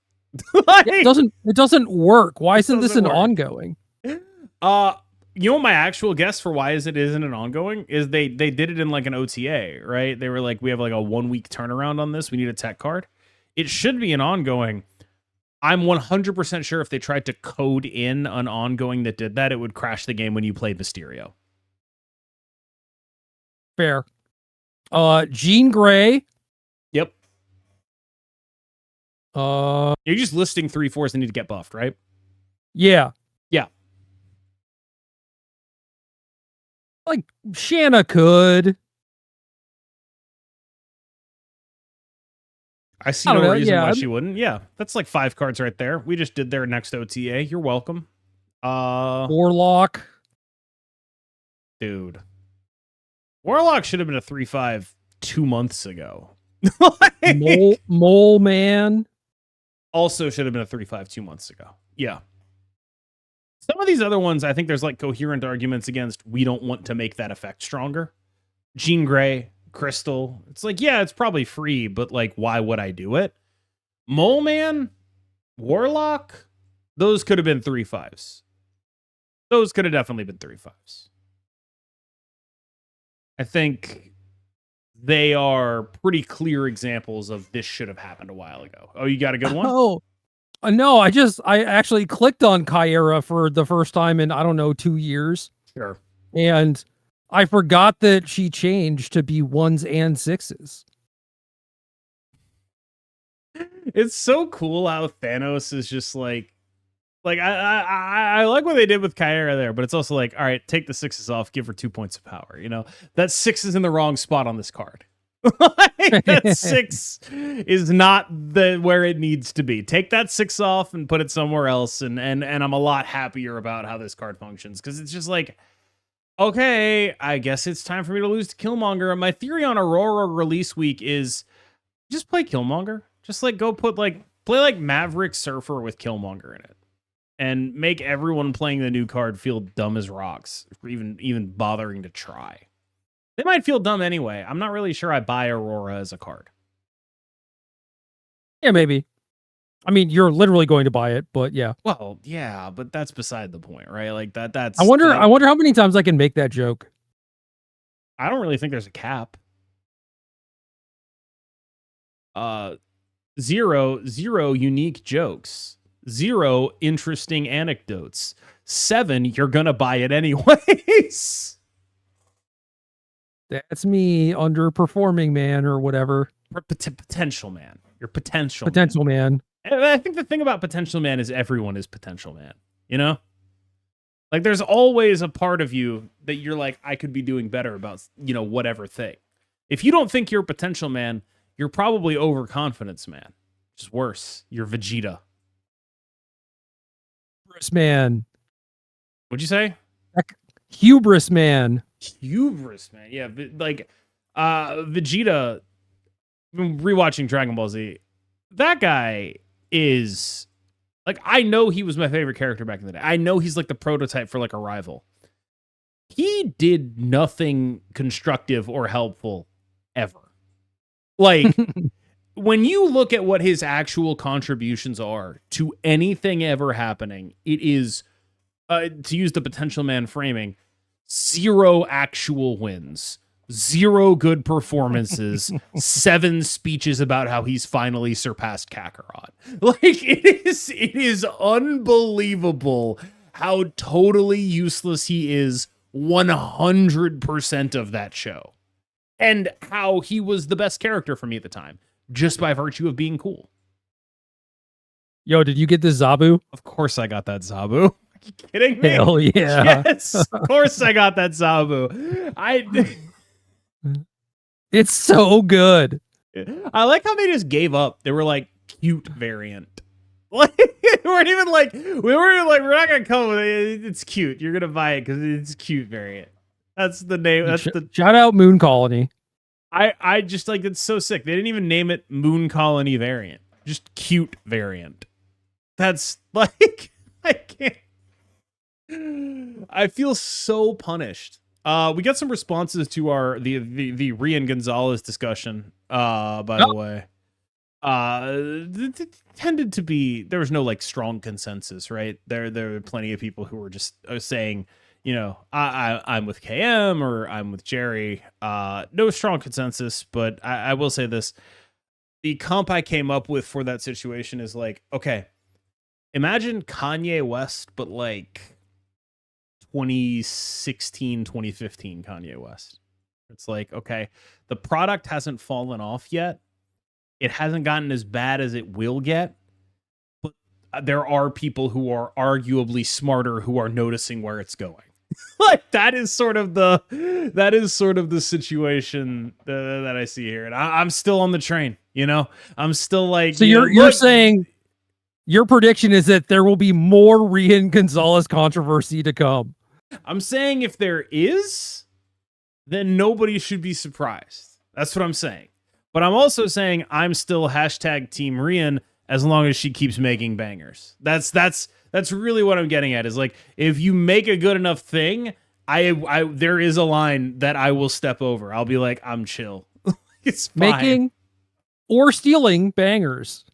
Like, it doesn't work. Why isn't this an ongoing? You know what my actual guess for why isn't an ongoing is they did it in like an OTA, right? They were like, we have like a 1 week turnaround on this. We need a tech card. It should be an ongoing. I'm 100% sure if they tried to code in an ongoing that did that, it would crash the game when you played Mysterio. Fair. Jean Grey. Yep. You're just listing 3/4s that need to get buffed, right? Yeah. Yeah. Like, Shanna could. I see no reason why she wouldn't. Yeah, that's like 5 cards right there. We just did their next OTA. You're welcome. Warlock. Dude. Warlock should have been a 3/5 2 months ago. Mole Man. Also should have been a 3/5 2 months ago. Yeah. Some of these other ones, I think there's like coherent arguments against we don't want to make that effect stronger. Jean Grey, Crystal. It's like, yeah, it's probably free, but like, why would I do it? Mole Man, Warlock, those could have been 3/5s. Those could have definitely been 3/5s. I think they are pretty clear examples of this should have happened a while ago. Oh, you got a good one? Oh, no, I actually clicked on Kyra for the first time in, I don't know, 2 years. Sure. And I forgot that she changed to be 1s and 6s. It's so cool how Thanos is just like I like what they did with Kyra there, but it's also like, all right, take the 6s off, give her 2 points of power. You know, that 6 is in the wrong spot on this card. Like, that 6 is not where it needs to be. Take that 6 off and put it somewhere else, and I'm a lot happier about how this card functions, because it's just like, okay, I guess it's time for me to lose to Killmonger. And my theory on Aurora release week is just play Killmonger. Just like go play like Maverick Surfer with Killmonger in it, and make everyone playing the new card feel dumb as rocks for even bothering to try. They might feel dumb anyway. I'm not really sure I buy Aurora as a card. Yeah, maybe. I mean, you're literally going to buy it, but yeah. Well, yeah, but that's beside the point, right? Like that's I wonder how many times I can make that joke. I don't really think there's a cap. 0 unique jokes. 0 interesting anecdotes. 7, you're gonna buy it anyways. That's me, underperforming man or whatever. Potential man. You're potential man. And I think the thing about potential man is everyone is potential man. You know? Like, there's always a part of you that you're like, I could be doing better about, you know, whatever thing. If you don't think you're a potential man, you're probably overconfidence man. Which is worse. You're Vegeta. Hubris man. What'd you say? Hubris man. Hubris man. Yeah, like Vegeta, rewatching Dragon Ball Z, that guy is like, I know he was my favorite character back in the day. I know he's like the prototype for like a rival. He did nothing constructive or helpful ever. Like, when you look at what his actual contributions are to anything ever happening, it is, to use the potential man framing, 0 actual wins, 0 good performances, 7 speeches about how he's finally surpassed Kakarot. Like, it is unbelievable how totally useless he is 100% of that show. And how he was the best character for me at the time, just by virtue of being cool. Yo, did you get this Zabu? Of course I got that Zabu. Are you kidding me? Hell yeah. Yes, of course I got that Zabu. It's so good. I like how they just gave up. They were like, cute variant. Like, we weren't even like, we're not gonna come with it. It's cute. You're gonna buy it because it's cute variant. That's the name. That's the shout out Moon Colony. I just like, it's so sick. They didn't even name it Moon Colony variant. Just cute variant. That's like, I can't. I feel so punished. We got some responses to our the Rian Gonzalez discussion. By the way, tended to be, there was no like strong consensus, right? There were plenty of people who were just saying, you know, I'm with KM or I'm with Gerry. No strong consensus, but I will say this. The comp I came up with for that situation is like, okay, imagine Kanye West, but like 2016, 2015 Kanye West. It's like, okay, the product hasn't fallen off yet. It hasn't gotten as bad as it will get. But there are people who are arguably smarter who are noticing where it's going. Like, that is sort of the situation that I see here, and I'm still on the train. You know, I'm still like. So you're saying your prediction is that there will be more Rian Gonzalez controversy to come. I'm saying if there is, then nobody should be surprised. That's what I'm saying. But I'm also saying I'm still hashtag Team Rian as long as she keeps making bangers. That's really what I'm getting at, is like, if you make a good enough thing, I there is a line that I will step over. I'll be like, I'm chill. It's fine. Making or stealing bangers.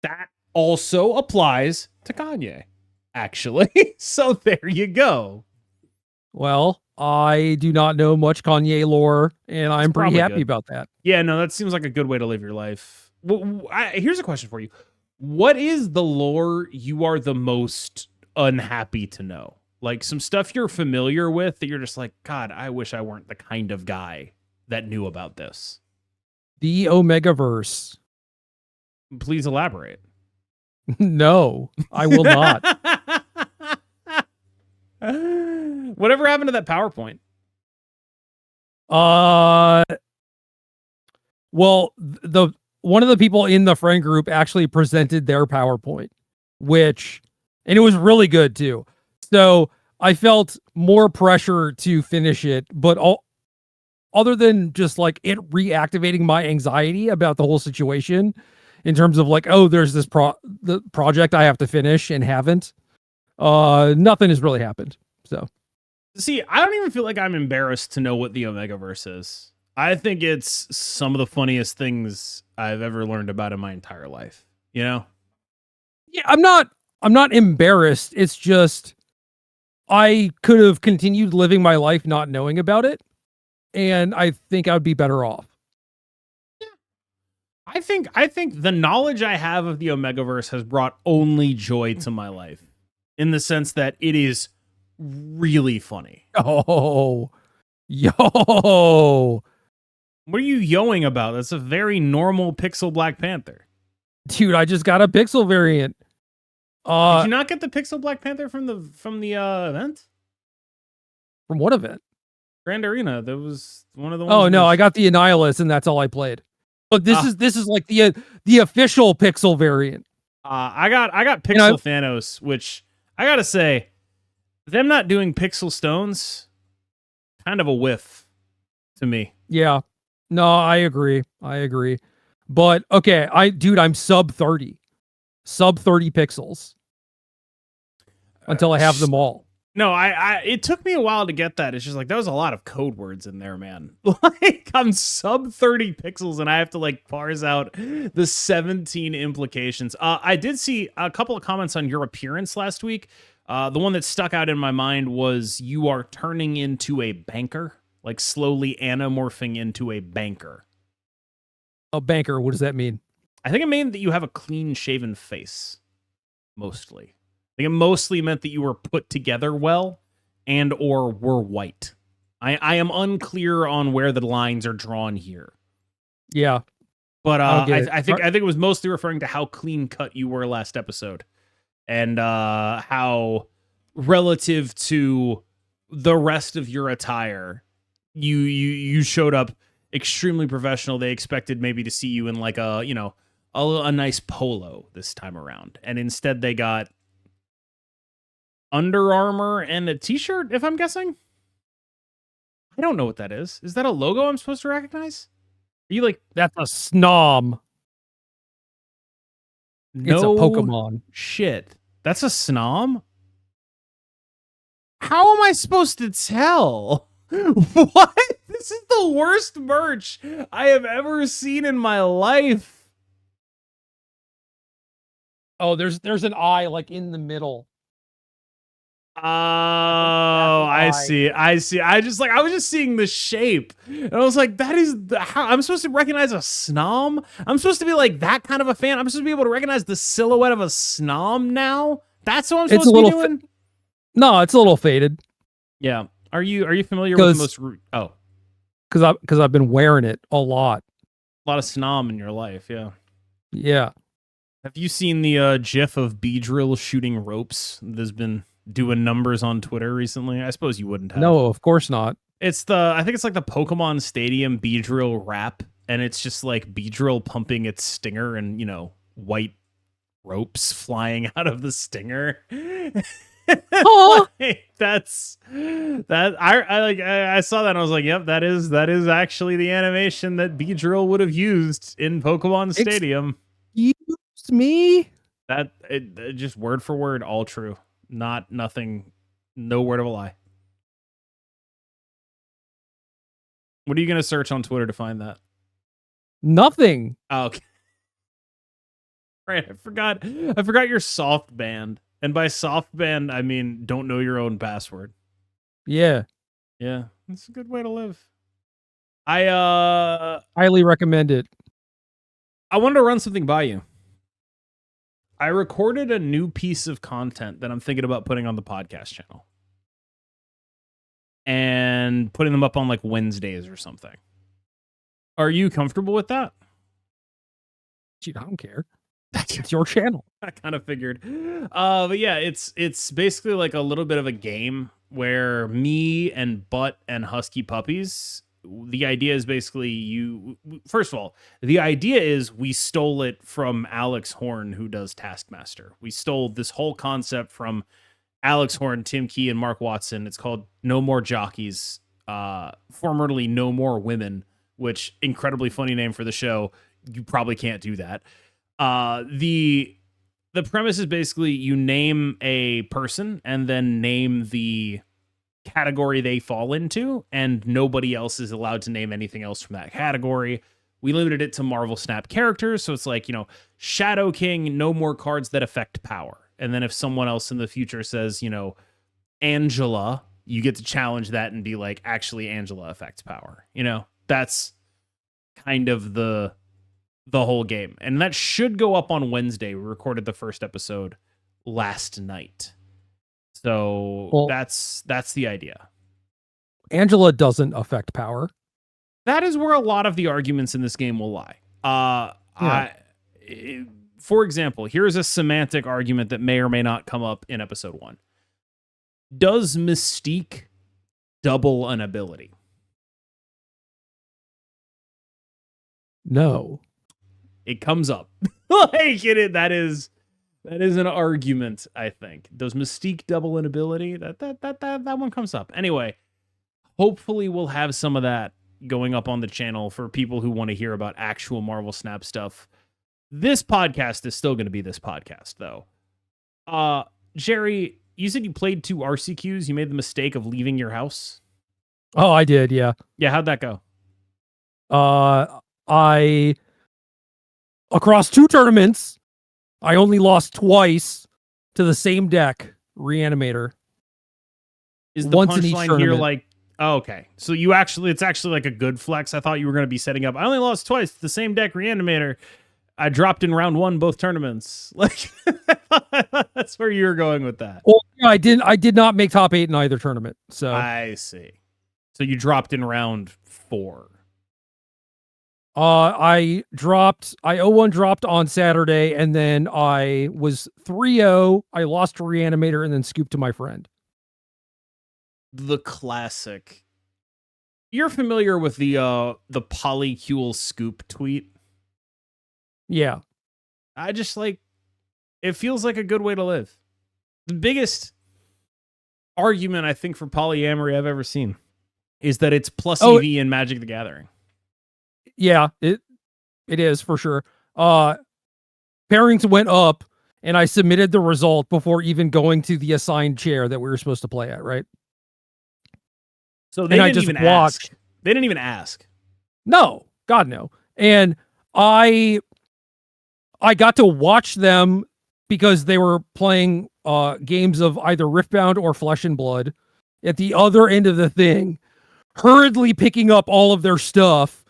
That also applies to Kanye, actually. So there you go. Well, I do not know much Kanye lore, and I'm pretty probably happy good. about that. Yeah, no, that seems like a good way to live your life. Well, here's a question for you. What is the lore you are the most unhappy to know? Like some stuff you're familiar with that you're just like, God, I wish I weren't the kind of guy that knew about this. The Omegaverse. Please elaborate. No, I will not. Whatever happened to that PowerPoint? Well, the one of the people in the friend group actually presented their PowerPoint, and it was really good too. So I felt more pressure to finish it, but other than just like it reactivating my anxiety about the whole situation in terms of like, oh, there's this the project I have to finish and haven't, nothing has really happened. So see, I don't even feel like I'm embarrassed to know what the Omegaverse is. I think it's some of the funniest things I've ever learned about in my entire life. You know? Yeah, I'm not embarrassed. It's just I could have continued living my life not knowing about it, and I think I would be better off. Yeah. I think the knowledge I have of the Omegaverse has brought only joy to my life, in the sense that it is really funny. Oh, yo. What are you yoing about? That's a very normal pixel Black Panther. Dude, I just got a pixel variant. Did you not get the pixel Black Panther from the event? From what event? Grand Arena. That was one of the ones. Oh no, I got the Annihilus, and that's all I played. But this is like the official pixel variant. I got Pixel Thanos, which I gotta say, them not doing Pixel Stones, kind of a whiff to me. Yeah. No, I agree. But okay, I'm sub 30 pixels until I have them all. No, it took me a while to get that. It's just like, there was a lot of code words in there, man. Like, I'm sub 30 pixels and I have to like parse out the 17 implications. I did see a couple of comments on your appearance last week. The one that stuck out in my mind was you are turning into a banker, like slowly anamorphing into a banker. A banker, what does that mean? I think it meant that you have a clean-shaven face, mostly. I think it mostly meant that you were put together well and or were white. I am unclear on where the lines are drawn here. Yeah. But I think it was mostly referring to how clean-cut you were last episode. And how relative to the rest of your attire, you showed up extremely professional. They expected maybe to see you in like a nice polo this time around, and instead they got Under Armour and a t-shirt, if I'm guessing. I don't know what that is. Is that a logo I'm supposed to recognize? Are you like, that's a snom? No, it's a Pokemon. Shit. That's a snom? How am I supposed to tell? What? This is the worst merch I have ever seen in my life. Oh, there's an eye like in the middle. Oh, I see. I was just seeing the shape. And I was like, that is how I'm supposed to recognize a snom? I'm supposed to be like that kind of a fan. I'm supposed to be able to recognize the silhouette of a snom now? That's what I'm supposed to be doing? No, it's a little faded. Yeah. Are you familiar with the most because I've been wearing it a lot. A lot of snom in your life, yeah. Yeah. Have you seen the gif of Beedrill shooting ropes that's been doing numbers on Twitter recently? I suppose you wouldn't have. No, of course not. I think it's like the Pokemon Stadium Beedrill rap, and it's just like Beedrill pumping its stinger and, white ropes flying out of the stinger. Oh, like, that's that. I saw that and I was like, yep, that is actually the animation that Beedrill would have used in Pokemon Stadium. Excuse me? That just word for word, all true. Nothing, no word of a lie. What are you going to search on Twitter to find that? Nothing. Oh, okay. Right. I forgot your soft band. And by soft band, I mean, don't know your own password. Yeah. Yeah. That's a good way to live. I highly recommend it. I wanted to run something by you. I recorded a new piece of content that I'm thinking about putting on the podcast channel. And putting them up on like Wednesdays or something. Are you comfortable with that? Dude, I don't care. It's your channel. I kind of figured. But yeah, it's basically like a little bit of a game where me and Butt and Husky Puppies, the idea is basically first of all, the idea is we stole it from Alex Horn, who does Taskmaster. We stole this whole concept from Alex Horn, Tim Key, and Mark Watson. It's called No More Jockeys, formerly No More Women, which incredibly funny name for the show. You probably can't do that. The premise is basically you name a person and then name the category they fall into, and nobody else is allowed to name anything else from that category. We limited it to Marvel Snap characters, so it's like, Shadow King, no more cards that affect power. And then if someone else in the future says, Angela, you get to challenge that and be like, actually, Angela affects power. That's kind of the whole game. And that should go up on Wednesday. We recorded the first episode last night. So that's the idea. Angela doesn't affect power. That is where a lot of the arguments in this game will lie. For example, here's a semantic argument that may or may not come up in episode 1. Does Mystique double an ability? No. It comes up. That is an argument, I think. Does Mystique double an ability? That one comes up. Anyway, hopefully we'll have some of that going up on the channel for people who want to hear about actual Marvel Snap stuff. This podcast is still going to be this podcast, though. Gerry, you said you played 2 RCQs. You made the mistake of leaving your house. Oh, I did, yeah. Yeah, how'd that go? Across 2 tournaments, I only lost twice to the same deck, Reanimator. Is the punchline here like, oh, okay. So it's actually like a good flex. I thought you were going to be setting up. I only lost twice to the same deck, Reanimator. I dropped in round 1 both tournaments. Like, that's where you're going with that. Well, yeah, I did not make top 8 in either tournament. So I see. So you dropped in round 4. I 0-1 dropped on Saturday, and then I was 3-0. I lost to Reanimator and then scooped to my friend. The classic. You're familiar with the polycule scoop tweet? Yeah. I just it feels like a good way to live. The biggest argument I think for polyamory I've ever seen is that it's plus EV in Magic the Gathering. Yeah, it is for sure. Pairings went up, and I submitted the result before even going to the assigned chair that we were supposed to play at, right? So they didn't even ask. They didn't even ask. No, God no. And I got to watch them because they were playing games of either Riftbound or Flesh and Blood at the other end of the thing, hurriedly picking up all of their stuff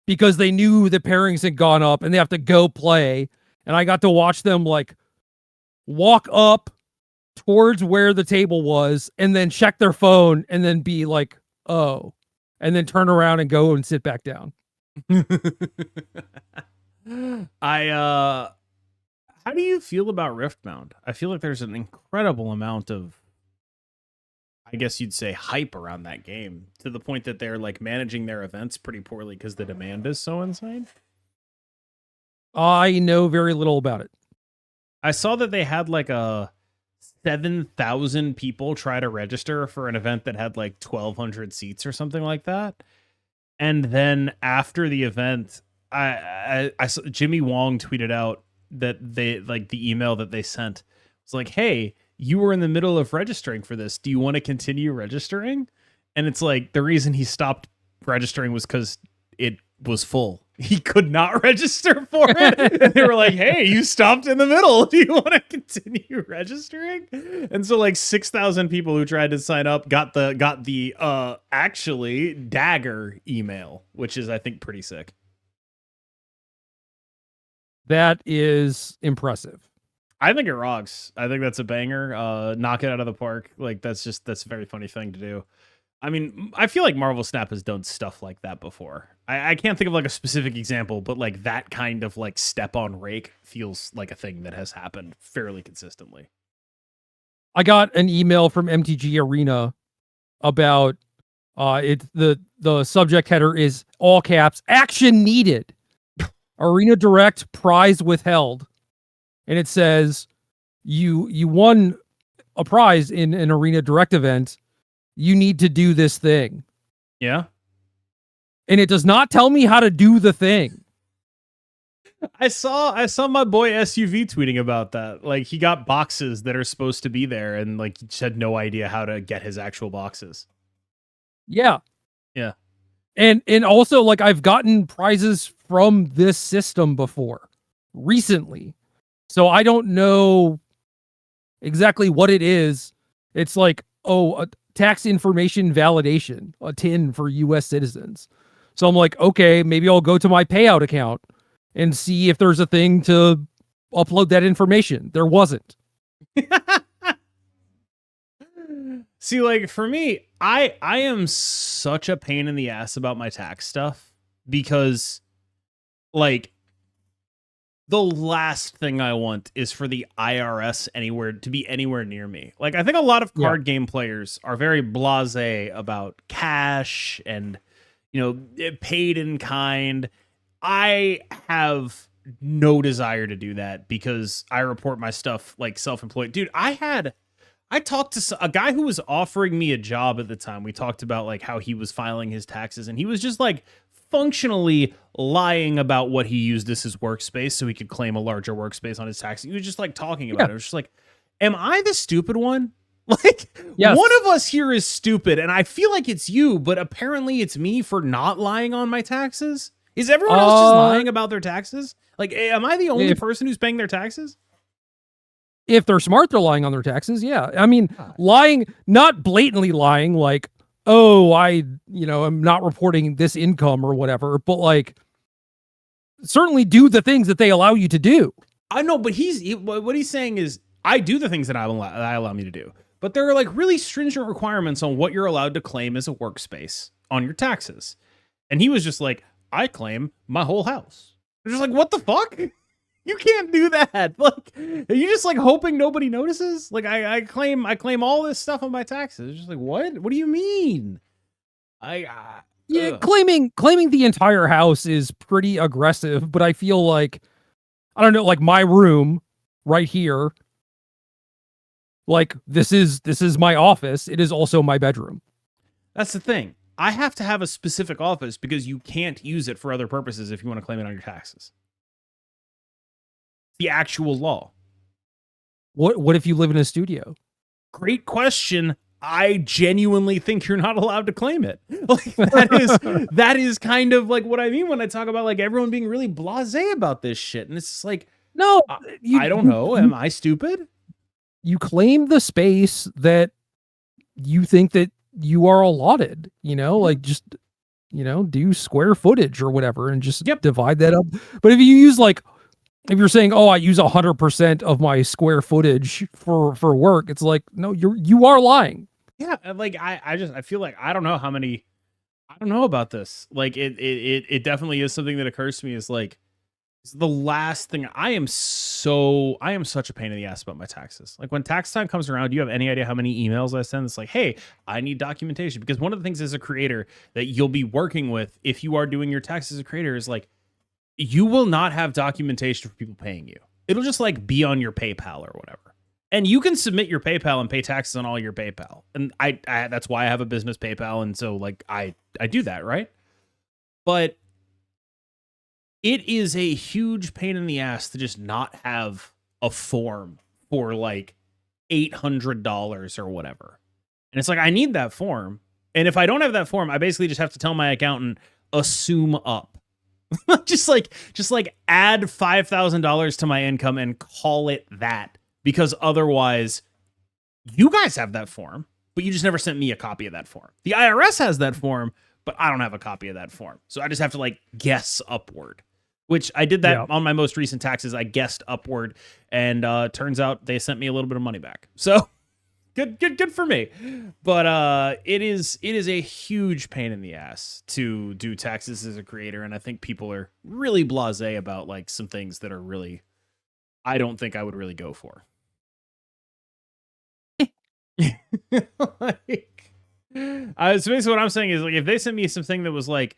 because they knew the pairings had gone up and they have to go play. And I got to watch them walk up towards where the table was and then check their phone and then be like, oh, and then turn around and go and sit back down. How do you feel about Riftbound? I feel like there's an incredible amount of, I guess you'd say, hype around that game to the point that they're managing their events pretty poorly because the demand is so insane. I know very little about it. I saw that they had a 7,000 people try to register for an event that had 1,200 seats or something like that. And then after the event, I saw Jimmy Wong tweeted out that they the email that they sent was like, hey, you were in the middle of registering for this. Do you want to continue registering? And it's the reason he stopped registering was because it was full. He could not register for it. And they were like, hey, you stopped in the middle. Do you want to continue registering? And so like 6,000 people who tried to sign up got the actually dagger email, which is, I think, pretty sick. That is impressive. I think it rocks. I think that's a banger. Knock it out of the park. Like that's a very funny thing to do. I mean, I feel like Marvel Snap has done stuff like that before. I can't think of like a specific example, but like that kind of like step on rake feels like a thing that has happened fairly consistently. I got an email from MTG Arena about the subject header is all caps, action needed. Arena Direct prize withheld. And it says you won a prize in an Arena Direct event. You need to do this thing. Yeah. And it does not tell me how to do the thing. I saw my boy SUV tweeting about that. Like he got boxes that are supposed to be there and like he just had no idea how to get his actual boxes. Yeah. Yeah. And also like I've gotten prizes from this system before recently. So I don't know exactly what it is. It's like, a tax information validation, a TIN for US citizens. So I'm like, okay, maybe I'll go to my payout account and see if there's a thing to upload that information. There wasn't. See, like for me, I am such a pain in the ass about my tax stuff because like the last thing I want is for the IRS to be anywhere near me. Like I think a lot of card game players are very blasé about cash and paid in kind. I have no desire to do that because I report my stuff like self-employed. Dude, I talked to a guy who was offering me a job at the time. We talked about like how he was filing his taxes and he was just like functionally lying about what he used as his workspace so he could claim a larger workspace on his taxes. He was just like talking about it. It was just like, am I the stupid one? Like yes. One of us here is stupid and I feel like it's you, but apparently it's me for not lying on my taxes. Is everyone else just lying about their taxes? Like, am I the only person who's paying their taxes? If they're smart, they're lying on their taxes. Yeah. I mean, lying, not blatantly lying, like, oh, I'm not reporting this income or whatever, but like, certainly do the things that they allow you to do. I know, but what he's saying is, I do the things that I allow me to do, but there are like really stringent requirements on what you're allowed to claim as a workspace on your taxes. And he was just like, I claim my whole house. I'm just like, what the fuck? You can't do that. Like, are you just like hoping nobody notices? Like, I claim all this stuff on my taxes. It's just like, what? What do you mean? Claiming the entire house is pretty aggressive, but I feel like, I don't know, like my room right here, like this is my office. It is also my bedroom. That's the thing. I have to have a specific office because you can't use it for other purposes if you want to claim it on your taxes. The actual law. What if you live in a studio? Great question. I genuinely think you're not allowed to claim it. Like that is kind of like what I mean when I talk about like everyone being really blasé about this shit. And it's just like, no, I don't know. Am I stupid? You claim the space that you think that you are allotted, like just, do square footage or whatever and just divide that up. But if you use like, if you're saying, oh, I use 100% of my square footage for work, it's like, no, you are lying. Yeah. Like I feel like, I don't know about this. Like it definitely is something that occurs to me is like, it's the last thing. I am such a pain in the ass about my taxes. Like when tax time comes around, do you have any idea how many emails I send? It's like, hey, I need documentation. Because one of the things as a creator that you'll be working with if you are doing your taxes as a creator is like, you will not have documentation for people paying you. It'll just like be on your PayPal or whatever. And you can submit your PayPal and pay taxes on all your PayPal. And I that's why I have a business PayPal. And so like I do that, right? But it is a huge pain in the ass to just not have a form for like $800 or whatever. And it's like, I need that form, And if I don't have that form, I basically just have to tell my accountant, assume up. just like add $5,000 to my income and call it that. Because otherwise, you guys have that form, but you just never sent me a copy of that form. The IRS has that form, but I don't have a copy of that form. So I just have to like guess upward, which I did that on my most recent taxes. I guessed upward, and turns out they sent me a little bit of money back. So good for me. But it is a huge pain in the ass to do taxes as a creator, and I think people are really blasé about like some things that are really, I don't think I would really go for. So basically what I'm saying is, like, if they sent me something that was like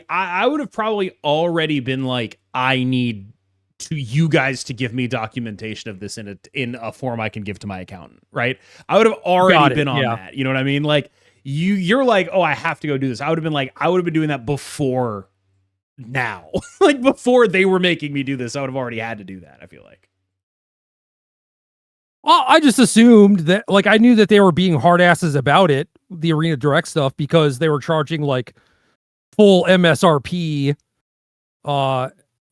I would have probably already been like, I need you guys to give me documentation of this in a form I can give to my accountant, right? I would have already been on that. You know what I mean? Like you're like, oh, I have to go do this. I would have been like, I would have been doing that before now. Like before they were making me do this, I would have already had to do that, I feel like. Well, I just assumed that, like, I knew that they were being hard asses about it, the Arena Direct stuff, because they were charging like full MSRP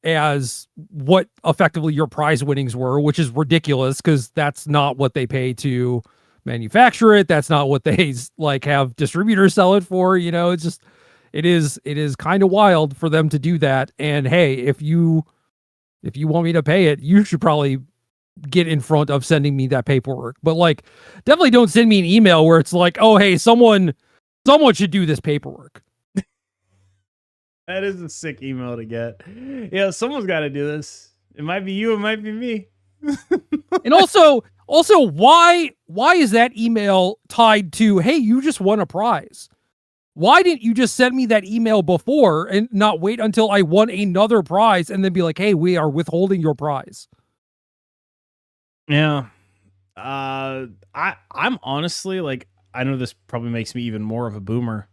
as what effectively your prize winnings were, which is ridiculous because that's not what they pay to manufacture it. That's not what they like have distributors sell it for. You know, it's just, it is kind of wild for them to do that. And hey, if you want me to pay it, you should probably get in front of sending me that paperwork. But like, definitely don't send me an email where it's like, oh, hey, someone should do this paperwork. That is a sick email to get. Yeah, someone's got to do this. It might be you, it might be me. And also why is that email tied to, hey, you just won a prize? Why didn't you just send me that email before and not wait until I won another prize and then be like, hey, we are withholding your prize? Yeah. I'm honestly, like, I know this probably makes me even more of a boomer.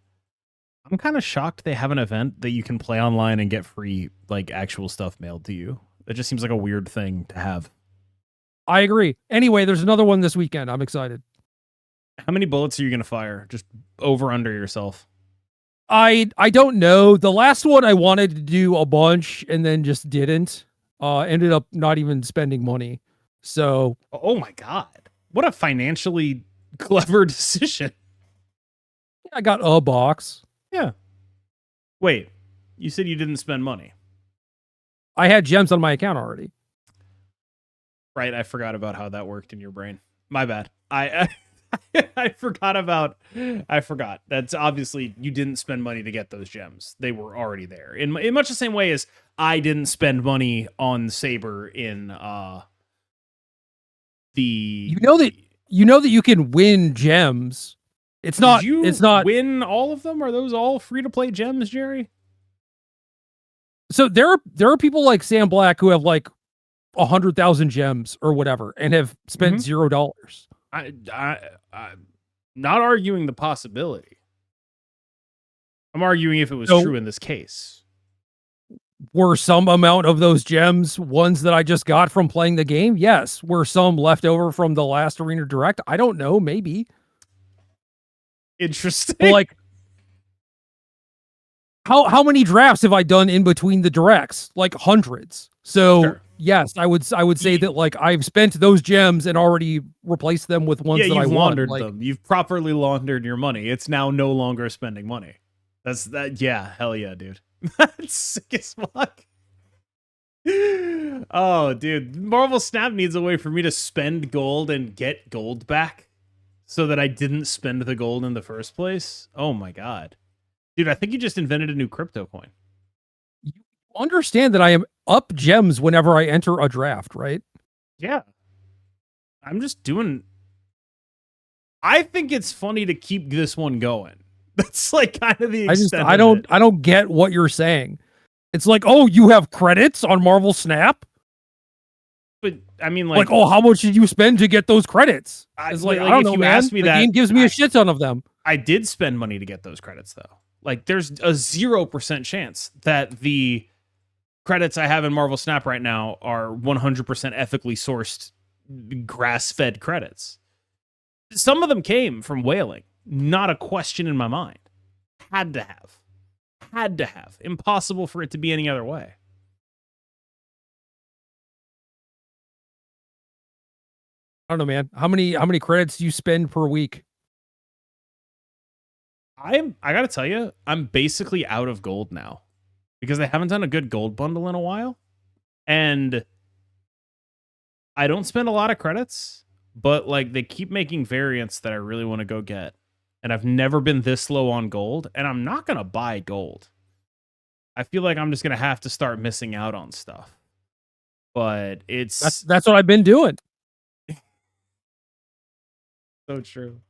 I'm kind of shocked they have an event that you can play online and get free, like, actual stuff mailed to you. It just seems like a weird thing to have. I agree. Anyway, there's another one this weekend. I'm excited. How many bullets are you going to fire? Just over under yourself. I don't know. The last one I wanted to do a bunch and then just didn't. Ended up not even spending money. So, oh my God, what a financially clever decision. I got a box. Yeah. Wait, you said you didn't spend money. I had gems on my account already. Right, I forgot about how that worked in your brain. My bad. I forgot. That's obviously you didn't spend money to get those gems. They were already there. In much the same way as I didn't spend money on Saber in you know that you can win gems. It's not win all of them. Are those all free to play gems, Jerry? So there are people like Sam Black who have like 100,000 gems or whatever and have spent $0. I'm not arguing the possibility. I'm arguing if it was true in this case. Were some amount of those gems ones that I just got from playing the game? Yes. Were some left over from the last Arena Direct? I don't know. Maybe. Interesting. But like, how many drafts have I done in between the directs? Like hundreds. So yes, I would say that like I've spent those gems and already replaced them with ones that I laundered wanted. them. You've properly laundered your money. It's now no longer spending money. That's that. Yeah, hell yeah, dude. That's sick as fuck. Oh, dude, Marvel Snap needs a way for me to spend gold and get gold back, so that I didn't spend the gold in the first place. Oh my God, dude, I think you just invented a new crypto coin. You understand that I am up gems whenever I enter a draft, right? Yeah. I'm just doing... I think it's funny to keep this one going. That's like kind of the extent I don't get what you're saying. It's like, oh, you have credits on Marvel Snap? But I mean, like, oh, how much did you spend to get those credits? It's like, I don't know, man. Asked me the game gives me a shit ton of them. I did spend money to get those credits, though. Like, there's a 0% chance that the credits I have in Marvel Snap right now are 100% ethically sourced, grass-fed credits. Some of them came from whaling. Not a question in my mind. Had to have. Impossible for it to be any other way. I don't know, man. How many credits do you spend per week? I gotta tell you, I'm basically out of gold now because they haven't done a good gold bundle in a while, and I don't spend a lot of credits, but like they keep making variants that I really want to go get, and I've never been this low on gold, and I'm not gonna buy gold. I feel like I'm just gonna have to start missing out on stuff, but That's what I've been doing. So true.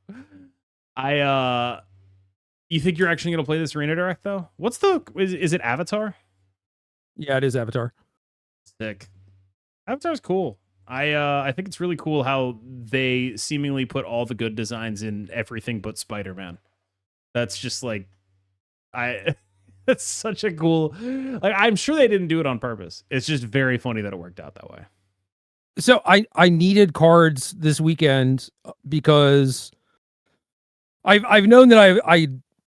You think you're actually going to play this Arena Direct though? Is it Avatar? Yeah, it is Avatar. Sick. Avatar's cool. I think it's really cool how they seemingly put all the good designs in everything but Spider-Man. That's just like that's such a cool, like, I'm sure they didn't do it on purpose. It's just very funny that it worked out that way. So I needed cards this weekend because I've known that I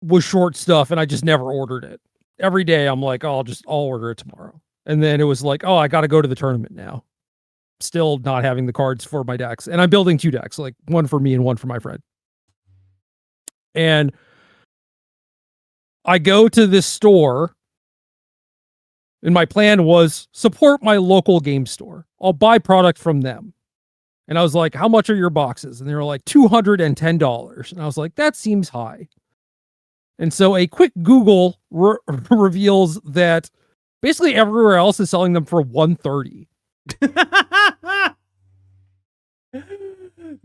was short stuff and I just never ordered it. Every day I'm like, oh, I'll order it tomorrow. And then it was like, oh, I got to go to the tournament now. Still not having the cards for my decks. And I'm building 2 decks, like one for me and one for my friend. And I go to this store and my plan was support my local game store. I'll buy product from them. And I was like, how much are your boxes? And they were like $210. And I was like, that seems high. And so a quick Google reveals that basically everywhere else is selling them for $130.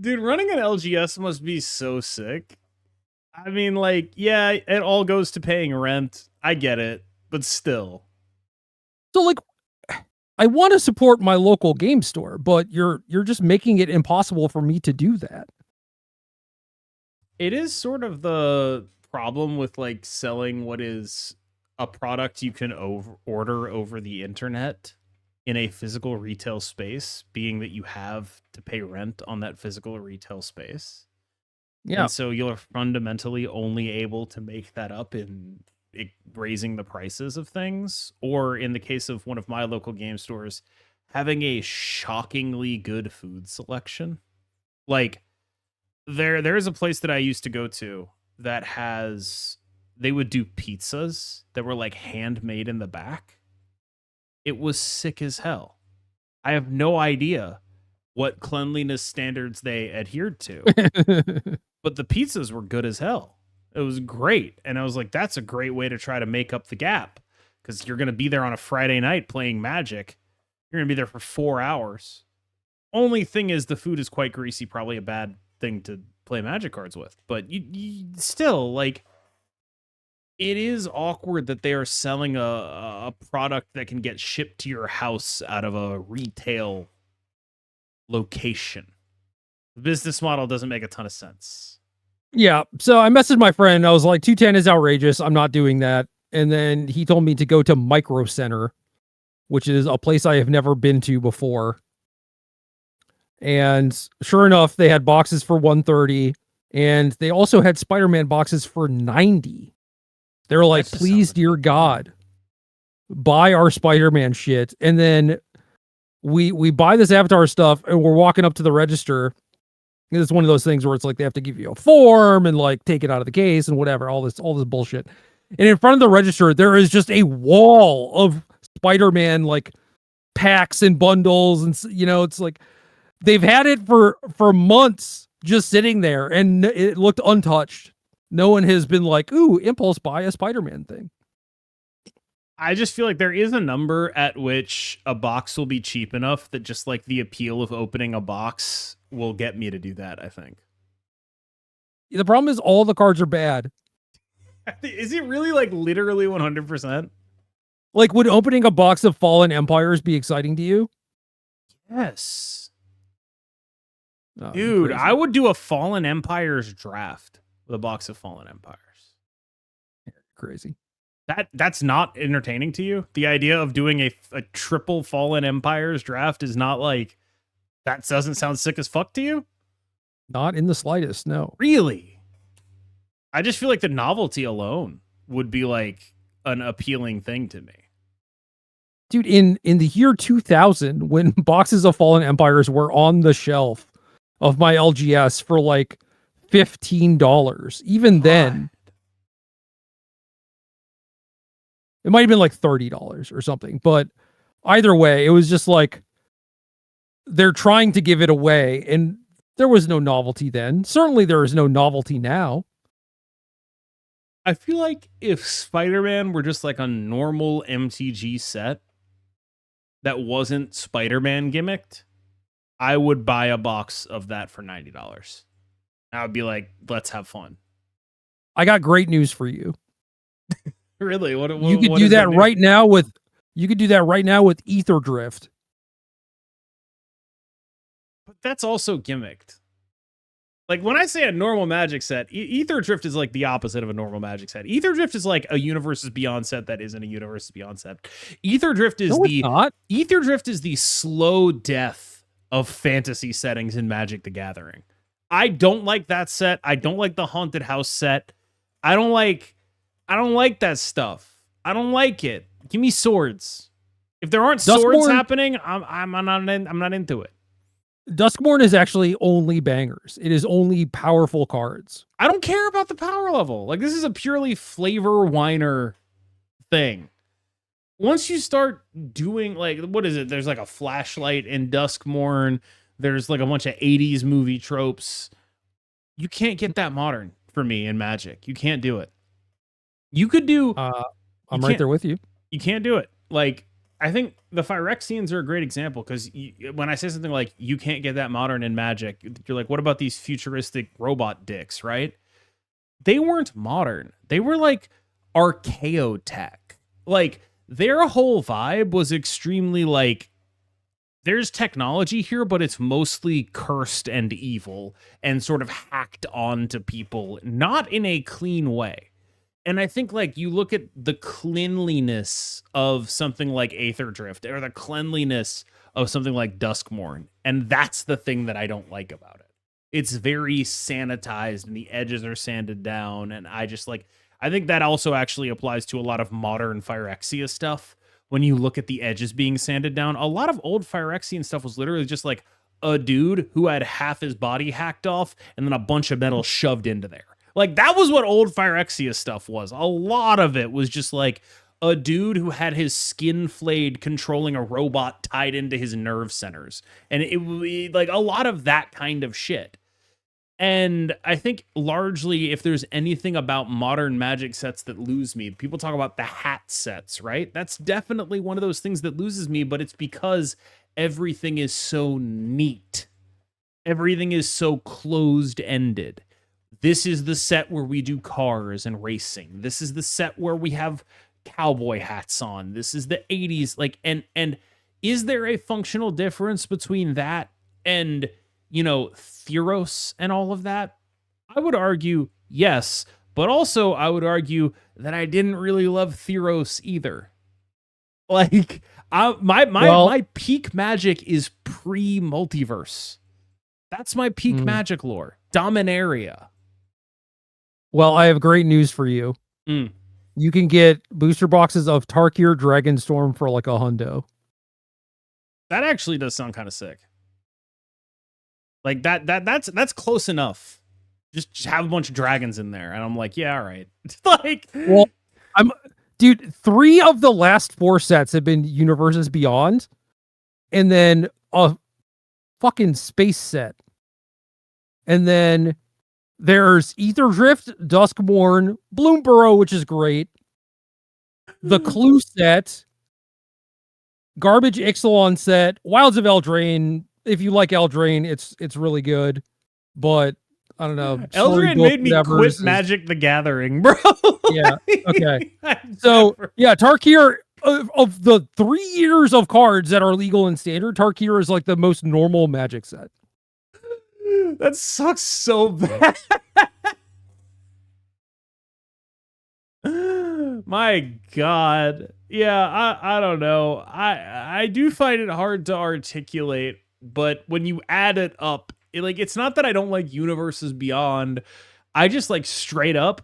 Dude, running an LGS must be so sick. I mean, like, yeah, it all goes to paying rent. I get it, but still. So, like, I want to support my local game store, but you're just making it impossible for me to do that. It is sort of the problem with like selling what is a product you can order over the internet in a physical retail space, being that you have to pay rent on that physical retail space. Yeah. And so you're fundamentally only able to make that up in raising the prices of things, or in the case of one of my local game stores, having a shockingly good food selection. Like there's a place that I used to go to that they would do pizzas that were like handmade in the back. It was sick as hell. I have no idea what cleanliness standards they adhered to, but the pizzas were good as hell. It was great. And I was like, that's a great way to try to make up the gap, because you're going to be there on a Friday night playing Magic. You're going to be there for 4 hours. Only thing is the food is quite greasy, probably a bad thing to play Magic cards with. But you still, like, it is awkward that they are selling a product that can get shipped to your house out of a retail location. The business model doesn't make a ton of sense. Yeah. So I messaged my friend. I was like, 210 is outrageous. I'm not doing that. And then he told me to go to Micro Center, which is a place I have never been to before. And sure enough, they had boxes for $130, and they also had Spider-Man boxes for $90. They were like, please, dear God, buy our Spider-Man shit. And then we buy this Avatar stuff, and we're walking up to the register. It's one of those things where it's like they have to give you a form and like take it out of the case and whatever, all this bullshit. And in front of the register, there is just a wall of Spider-Man like packs and bundles, and it's like they've had it for months just sitting there, and it looked untouched. No one has been like, ooh, impulse buy a Spider-Man thing. I just feel like there is a number at which a box will be cheap enough that just like the appeal of opening a box will get me to do that, I think. The problem is all the cards are bad. Is it really like literally 100%? Like, would opening a box of Fallen Empires be exciting to you? Yes. Oh, dude, I would do a Fallen Empires draft with a box of Fallen Empires. Crazy. That's not entertaining to you? The idea of doing a triple Fallen Empires draft is not like, that doesn't sound sick as fuck to you? Not in the slightest, no. Really? I just feel like the novelty alone would be like an appealing thing to me. Dude, in the year 2000, when boxes of Fallen Empires were on the shelf of my LGS for like $15, even then, it might have been like $30 or something. But either way, it was just like they're trying to give it away, and there was no novelty then. Certainly, there is no novelty now. I feel like if Spider-Man were just like a normal MTG set that wasn't Spider-Man gimmicked, I would buy a box of that for $90. I would be like, let's have fun. I got great news for you. Really? What you could do that right now with Ether Drift. But that's also gimmicked. Like when I say a normal Magic set, Ether Drift is like the opposite of a normal Magic set. Ether Drift is like a Universes Beyond set that isn't a Universes Beyond set. Ether Drift is Ether Drift is the slow death of fantasy settings in Magic the Gathering. I don't like that set. I don't like the Haunted House set. I don't like that stuff. I don't like it. Give me swords. If there aren't swords happening, I'm not into it. Duskmourn is actually only bangers. It is only powerful cards. I don't care about the power level. Like, this is a purely flavor whiner thing. Once you start doing, like, what is it? There's like a flashlight in Duskmourn. There's like a bunch of 80s movie tropes. You can't get that modern for me in Magic. You can't do it. You could do... I'm right there with you. You can't do it. Like, I think the Phyrexians are a great example because when I say something like, you can't get that modern in Magic, you're like, what about these futuristic robot dicks, right? They weren't modern. They were like archaeotech. Like, their whole vibe was extremely like, there's technology here, but it's mostly cursed and evil and sort of hacked onto people, not in a clean way. And I think, like, you look at the cleanliness of something like Aether Drift or the cleanliness of something like Duskmourn, and that's the thing that I don't like about it. It's very sanitized, and the edges are sanded down, and I just, like, I think that also actually applies to a lot of modern Phyrexia stuff. When you look at the edges being sanded down, a lot of old Phyrexian stuff was literally just, like, a dude who had half his body hacked off and then a bunch of metal shoved into there. Like, that was what old Phyrexia stuff was. A lot of it was just like a dude who had his skin flayed controlling a robot tied into his nerve centers. And it like a lot of that kind of shit. And I think largely, if there's anything about modern Magic sets that lose me, people talk about the hat sets, right? That's definitely one of those things that loses me, but it's because everything is so neat. Everything is so closed-ended. This is the set where we do cars and racing. This is the set where we have cowboy hats on. This is the 80s. Like, and is there a functional difference between that and, you know, Theros and all of that? I would argue yes, but also I would argue that I didn't really love Theros either. Like, my peak Magic is pre-multiverse. That's my peak Magic lore. Dominaria. Well, I have great news for you. You can get booster boxes of Tarkir Dragonstorm for like $100. That actually does sound kind of sick. Like that's close enough. Just have a bunch of dragons in there, and I'm like, yeah, all right. Like, well, dude, 3 of the last 4 sets have been Universes Beyond, and then a fucking space set, and then there's Ether Drift, Duskmourn, Bloomburrow, which is great. The Clue set, Garbage Ixalan set, Wilds of Eldraine. If you like Eldraine, it's really good. But I don't know. Eldraine made me quit Magic the Gathering, bro. Yeah. Okay. So yeah, Tarkir of the 3 years of cards that are legal and standard, Tarkir is like the most normal Magic set. That sucks so bad. My God. Yeah, I don't know. I do find it hard to articulate, but when you add it up, it's not that I don't like Universes Beyond. I just like straight up,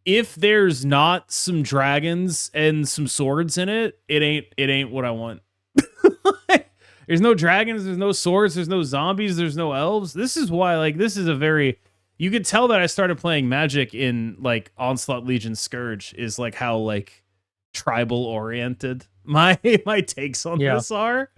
if there's not some dragons and some swords in it, it ain't what I want. There's no dragons, there's no swords, there's no zombies, there's no elves. This is why, like, this is a very, you could tell that I started playing Magic in like Onslaught Legion Scourge is like how like tribal oriented my takes on this are.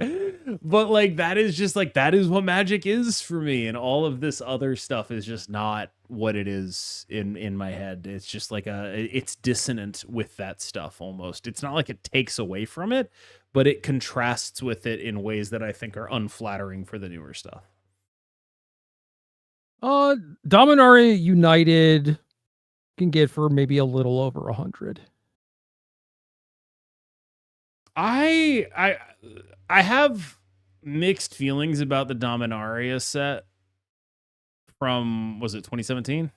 But like that is just like that is what Magic is for me, and all of this other stuff is just not what it is in my head. It's just like it's dissonant with that stuff almost. It's not like it takes away from it, but it contrasts with it in ways that I think are unflattering for the newer stuff. Dominaria United can get for maybe a little over 100. I have mixed feelings about the Dominaria set from, was it 2017?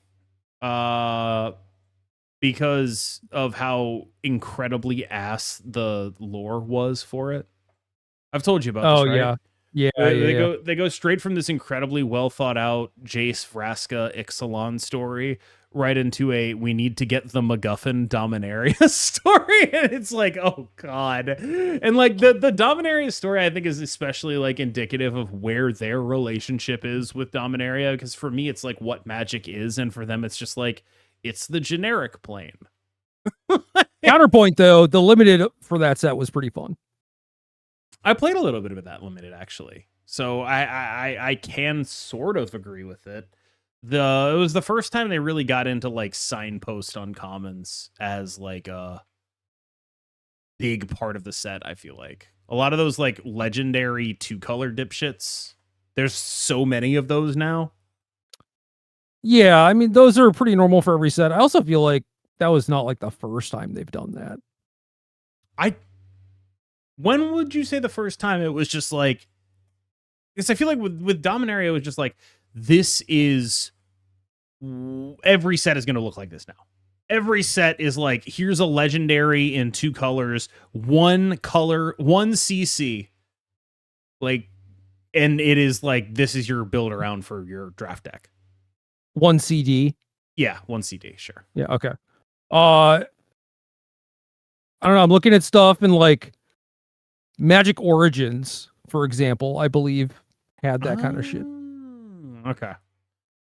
Because of how incredibly ass the lore was for it. I've told you about this, right? They go straight from this incredibly well thought out Jace Vraska Ixalan story right into a we need to get the MacGuffin Dominaria story, and it's like, oh god. And like the Dominaria story I think is especially like indicative of where their relationship is with Dominaria, because for me it's like what Magic is, and for them it's just like it's the generic plane. Counterpoint though, the limited for that set was pretty fun. I played a little bit of that limited actually, so I can sort of agree with it. It was the first time they really got into like signpost uncommons as like a big part of the set. I feel like a lot of those like legendary 2-color dipshits, there's so many of those now. Yeah, I mean those are pretty normal for every set. I also feel like that was not like the first time they've done that. When would you say the first time it was just like, because I feel like with Dominaria, it was just like, this is, every set is going to look like this now. Every set is like, here's a legendary in 2 colors, 1 color, 1 CC. Like, and it is like, this is your build around for your draft deck. 1 CD? Yeah, 1 CD, sure. Yeah, okay. I don't know, I'm looking at stuff and like, Magic Origins, for example, I believe had that kind of shit. Okay.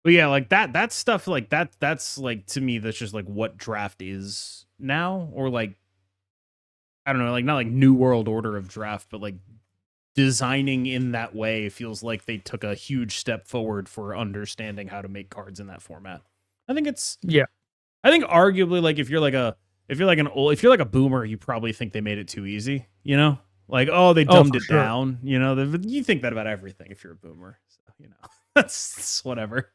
But yeah, like that stuff, like that's like, to me, that's just like what draft is now, or like, I don't know, like not like New World Order of draft, but like designing in that way feels like they took a huge step forward for understanding how to make cards in that format. I think it's, I think arguably like if you're like a boomer, you probably think they made it too easy, you know? Like, oh, they dumbed it down. You know, you think that about everything if you're a boomer. So, you know, that's whatever.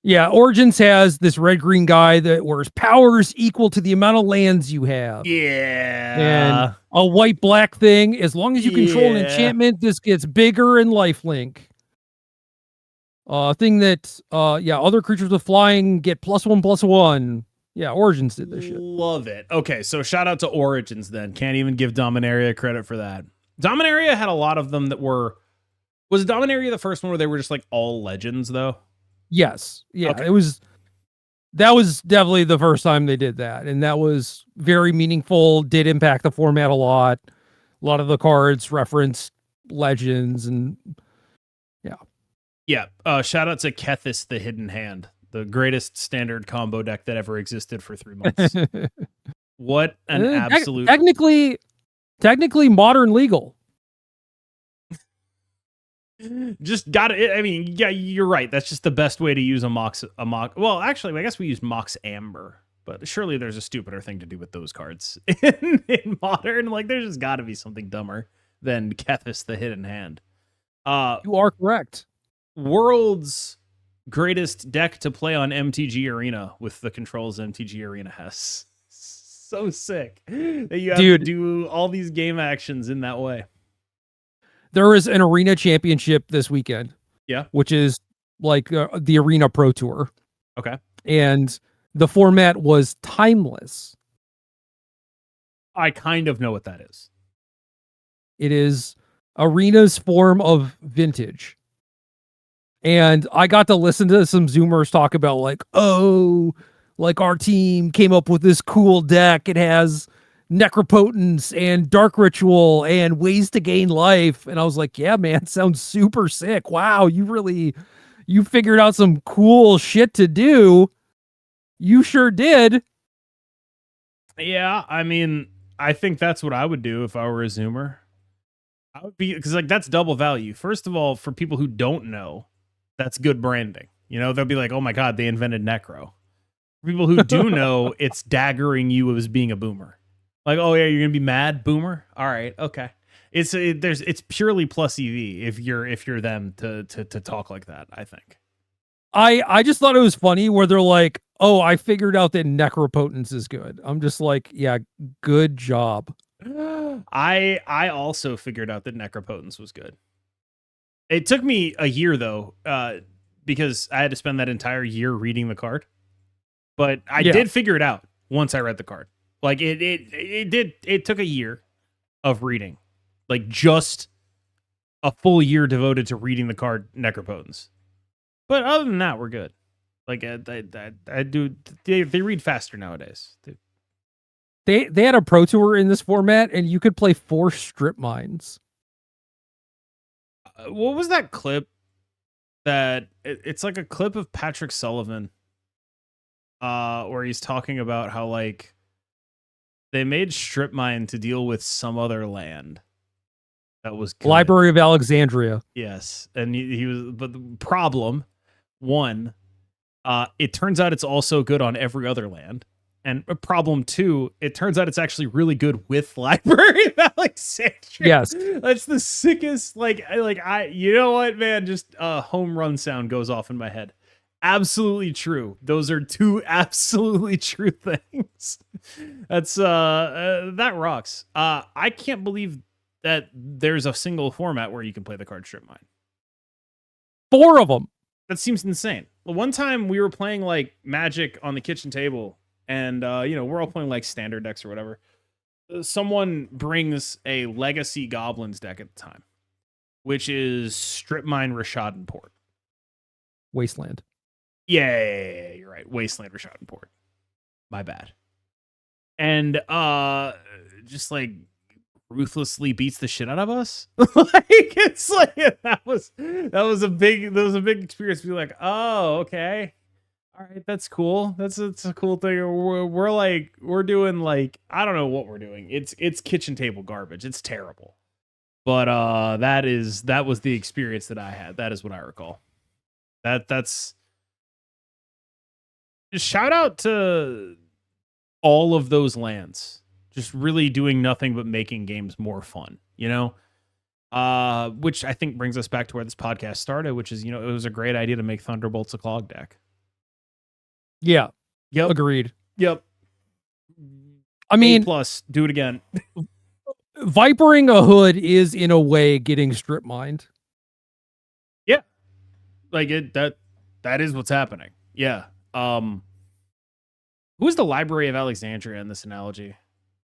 Yeah, Origins has this red-green guy that wears powers equal to the amount of lands you have. Yeah. And a white-black thing. As long as you control an enchantment, this gets bigger and lifelink. Thing that, other creatures with flying get +1/+1. Yeah, Origins did this shit. Love it. Okay, so shout out to Origins then. Can't even give Dominaria credit for that. Dominaria had a lot of them that were... Was Dominaria the first one where they were just like all legends though? Yes. Yeah, okay. That was definitely the first time they did that. And that was very meaningful, did impact the format a lot. A lot of the cards referenced legends and yeah. Yeah, shout out to Kethis the Hidden Hand. The greatest standard combo deck that ever existed for 3 months. What an absolute... Technically modern legal. Just got it. I mean, yeah, you're right. That's just the best way to use a Mox. Well, actually, I guess we use Mox Amber, but surely there's a stupider thing to do with those cards in modern. Like, there's just got to be something dumber than Kethis the Hidden Hand. You are correct. World's greatest deck to play on MTG Arena with the controls MTG Arena has. So sick that you have to do all these game actions in that way. There is an Arena Championship this weekend. Yeah. Which is like the Arena Pro Tour. Okay. And the format was timeless. I kind of know what that is. It is Arena's form of Vintage. And I got to listen to some Zoomers talk about like, oh, like our team came up with this cool deck. It has necropotence and dark ritual and ways to gain life. And I was like, yeah, man, sounds super sick. Wow, you figured out some cool shit to do. You sure did. Yeah, I mean, I think that's what I would do if I were a Zoomer. I would be, because like that's double value. First of all, for people who don't know, that's good branding. You know, they'll be like, oh my God, they invented Necro. For people who do know, it's daggering you as being a boomer. Like, oh yeah, you're gonna be mad, boomer. All right, okay. It's purely plus EV if you're them to talk like that. I think. I just thought it was funny where they're like, oh, I figured out that necropotence is good. I'm just like, yeah, good job. I also figured out that necropotence was good. It took me a year though, because I had to spend that entire year reading the card. But I did figure it out once I read the card. Like it took a year of reading, like just a full year devoted to reading the card necropotence. But other than that, we're good. Like I do, they read faster nowadays. They had a pro tour in this format, and you could play 4 strip mines. What was that clip? It's like a clip of Patrick Sullivan, where he's talking about how like they made strip mine to deal with some other land. That was good. Library of Alexandria. Yes, and he was, but the problem, one, it turns out it's also good on every other land. And problem 2, it turns out it's actually really good with Library of Alexandria. Yes. That's the sickest, you know what, man, just a home run sound goes off in my head. Absolutely true. Those are 2 absolutely true things. That's, that rocks. I can't believe that there's a single format where you can play the card strip mine. 4 of them. That seems insane. Well, one time we were playing like Magic on the kitchen table, and we're all playing like standard decks or whatever. Someone brings a Legacy Goblins deck at the time, which is Strip Mine, Rashadan Port. Wasteland. Yeah, you're right. Wasteland, Rashadan Port. My bad. And just like ruthlessly beats the shit out of us. Like it's like that was a big experience. Be like, oh, okay. All right, that's cool. That's a cool thing. We're doing like, I don't know what we're doing. It's kitchen table garbage. It's terrible. But that was the experience that I had. That is what I recall. That's shout out to all of those lands. Just really doing nothing but making games more fun, you know? Which I think brings us back to where this podcast started, which is, it was a great idea to make Thunderbolts a clog deck. Yeah. Yep. Agreed. Yep. I mean, plus, do it again. Vipering a hood is in a way getting strip mined. Yeah. Like that is what's happening. Yeah. Who's the Library of Alexandria in this analogy?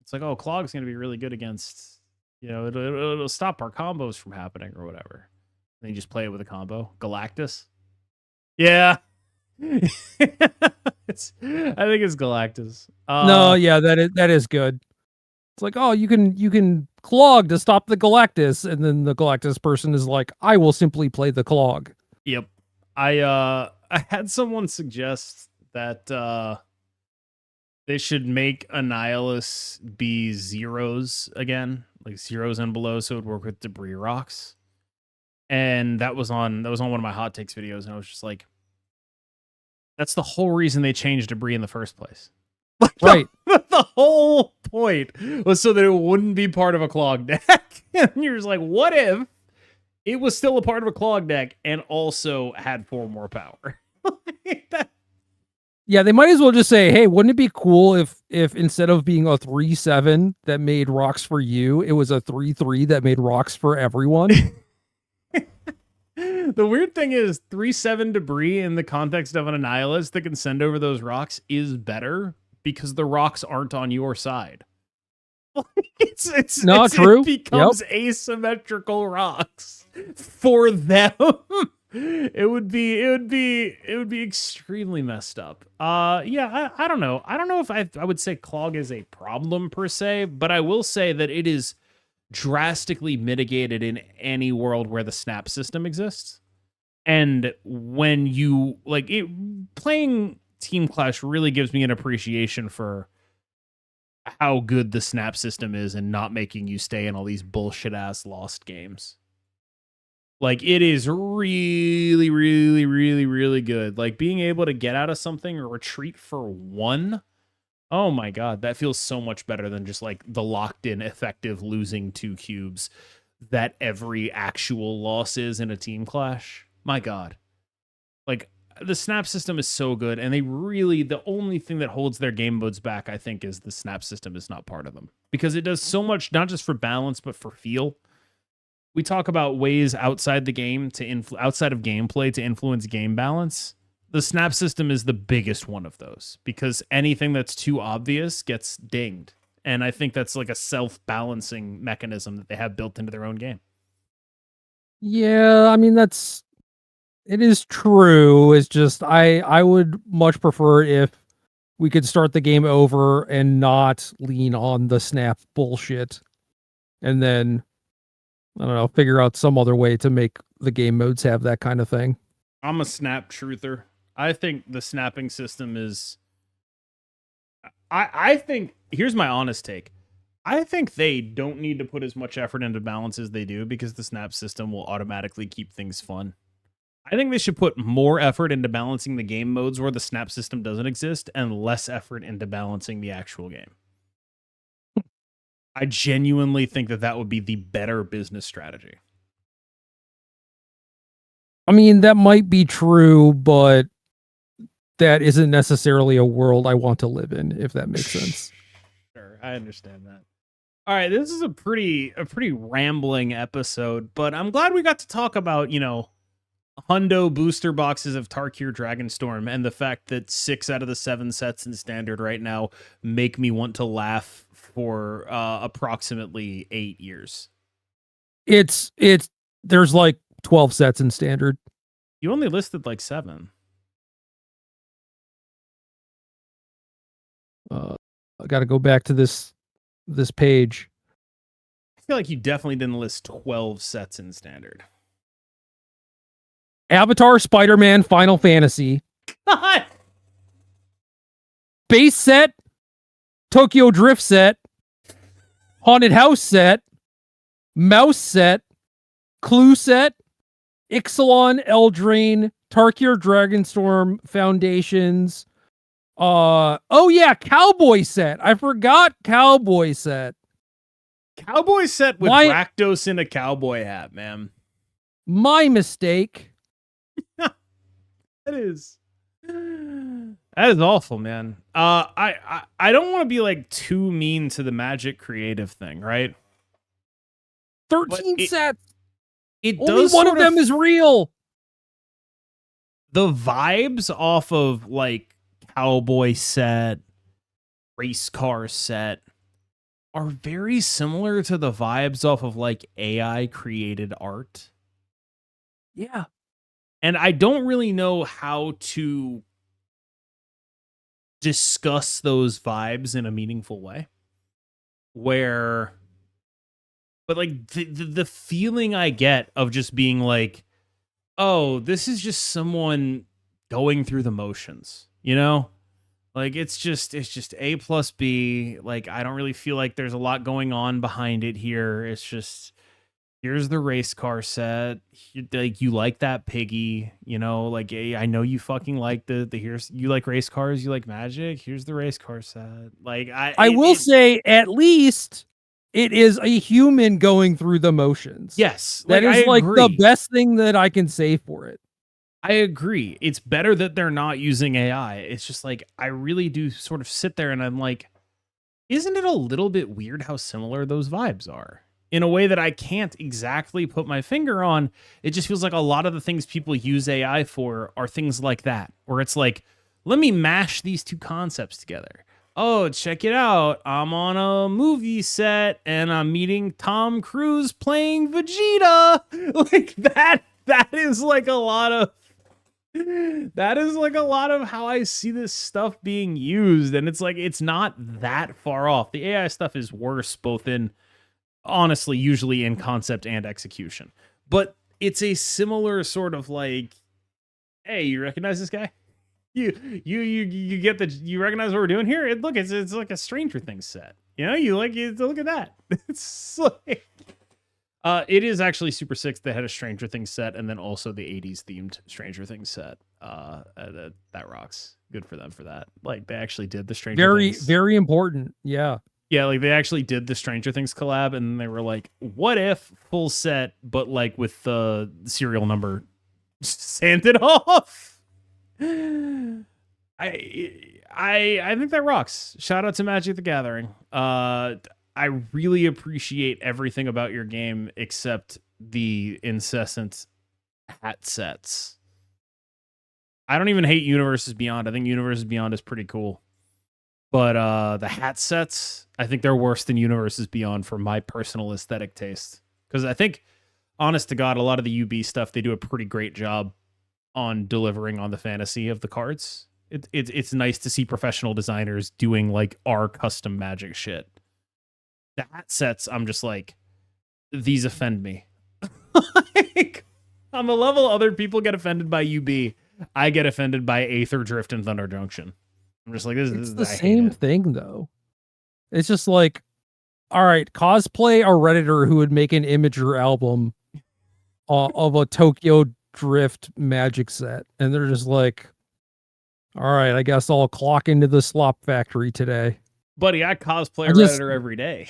It's like, oh, Clog's going to be really good against, it'll stop our combos from happening or whatever. And you just play it with a combo. Galactus? Yeah. I think it's Galactus. No, yeah, that is good. It's like, oh, you can clog to stop the Galactus, and then the Galactus person is like, I will simply play the clog. Yep. I had someone suggest that they should make Annihilus be zeros again, like zeros and below, so it would work with debris rocks. And that was on one of my hot takes videos, and I was just like, that's the whole reason they changed debris in the first place. Right. The whole point was so that it wouldn't be part of a clog deck. And you're just like, what if it was still a part of a clog deck and also had 4 more power? Yeah, they might as well just say, hey, wouldn't it be cool if instead of being a 3/7 that made rocks for you, it was a 3/3 that made rocks for everyone? The weird thing is 3/7 debris in the context of an Annihilus that can send over those rocks is better because the rocks aren't on your side. It's not true. It becomes asymmetrical rocks for them. it would be extremely messed up. Yeah, I don't know. I don't know if I would say clog is a problem per se, but I will say that it is drastically mitigated in any world where the snap system exists. And when you like it, playing Team Clash really gives me an appreciation for how good the snap system is and not making you stay in all these bullshit ass lost games. Like it is really, really, really, really good. Like being able to get out of something or retreat for one. Oh my god, that feels so much better than just like the locked in effective losing 2 cubes that every actual loss is in a team clash. My god. Like the snap system is so good, and they really, the only thing that holds their game modes back, I think, is the snap system is not part of them. Because it does so much, not just for balance, but for feel. We talk about ways outside the game to outside of gameplay to influence game balance. The snap system is the biggest one of those, because anything that's too obvious gets dinged. And I think that's like a self-balancing mechanism that they have built into their own game. Yeah, I mean it is true. It's just I would much prefer if we could start the game over and not lean on the snap bullshit, and then I don't know, figure out some other way to make the game modes have that kind of thing. I'm a snap truther. I think the snapping system is I think here's my honest take. I think they don't need to put as much effort into balance as they do, because the snap system will automatically keep things fun. I think they should put more effort into balancing the game modes where the snap system doesn't exist and less effort into balancing the actual game. I genuinely think that would be the better business strategy. I mean, that might be true, but that isn't necessarily a world I want to live in, if that makes sense. Sure, I understand that. All right, this is a pretty rambling episode, but I'm glad we got to talk about, hundo booster boxes of Tarkir Dragonstorm and the fact that 6 out of the 7 sets in standard right now make me want to laugh for approximately 8 years. There's like 12 sets in standard. You only listed like 7. I got to go back to this page. I feel like you definitely didn't list 12 sets in standard. Avatar, Spider-Man, Final Fantasy. God. Base set, Tokyo Drift set, Haunted House set, Mouse set, Clue set, Ixalan, Eldraine, Tarkir Dragonstorm Foundations. Oh yeah, Cowboy set. I forgot Cowboy set. Cowboy set with Rakdos in a cowboy hat, man. My mistake. That is awful, man. I don't want to be like too mean to the Magic creative thing, right? 13 sets. It Only does one of them is real. The vibes off of like cowboy set, race car set are very similar to the vibes off of like AI created art. Yeah. And I don't really know how to discuss those vibes in a meaningful way. But like the feeling I get of just being like, oh, this is just someone going through the motions, Like it's just A plus B. Like I don't really feel like there's a lot going on behind it here. It's just, here's the race car set. You like that piggy, like, hey, I know you fucking like you like race cars, you like Magic. Here's the race car set. Like I will say at least it is a human going through the motions. Yes. That is like the best thing that I can say for it. I agree. It's better that they're not using AI. It's just like, I really do sort of sit there and I'm like, isn't it a little bit weird how similar those vibes are? In a way that I can't exactly put my finger on. It just feels like a lot of the things people use AI for are things like that, where it's like, let me mash these two concepts together. Oh, check it out. I'm on a movie set and I'm meeting Tom Cruise playing Vegeta. Like that. that is like a lot of how I see this stuff being used, and it's like it's not that far off. The AI stuff is worse, both in honestly, usually in concept and execution, but it's a similar sort of like, hey, you recognize this guy? You get you recognize what we're doing here? Look, it's like a Stranger Things set. You know, you look at that. It's like, it is actually super sick. They had a Stranger Things set, and then also the 80s themed Stranger Things set. That rocks. Good for them for that. Like, they actually did the Stranger Things. Very important. Yeah. Yeah, like they actually did the Stranger Things collab, and they were like, what if full set, but like with the serial number sanded off? I think that rocks. Shout out to Magic the Gathering. I really appreciate everything about your game except the incessant hat sets. I don't even hate Universes Beyond. I think Universes Beyond is pretty cool. But the hat sets, I think they're worse than Universes Beyond for my personal aesthetic taste. Because I think, honest to God, a lot of the UB stuff, they do a pretty great job on delivering on the fantasy of the cards. It's nice to see professional designers doing like our custom Magic shit. The hat sets, I'm just like, these offend me. Like, on the level other people get offended by UB, I get offended by Aether Drift and Thunder Junction. I'm just like, this is the same thing though. It's just like, all right, cosplay a Redditor who would make an Imager album of a Tokyo Drift Magic set, and they're just like, all right, I guess I'll clock into the slop factory today. Buddy, I cosplay Redditor every day.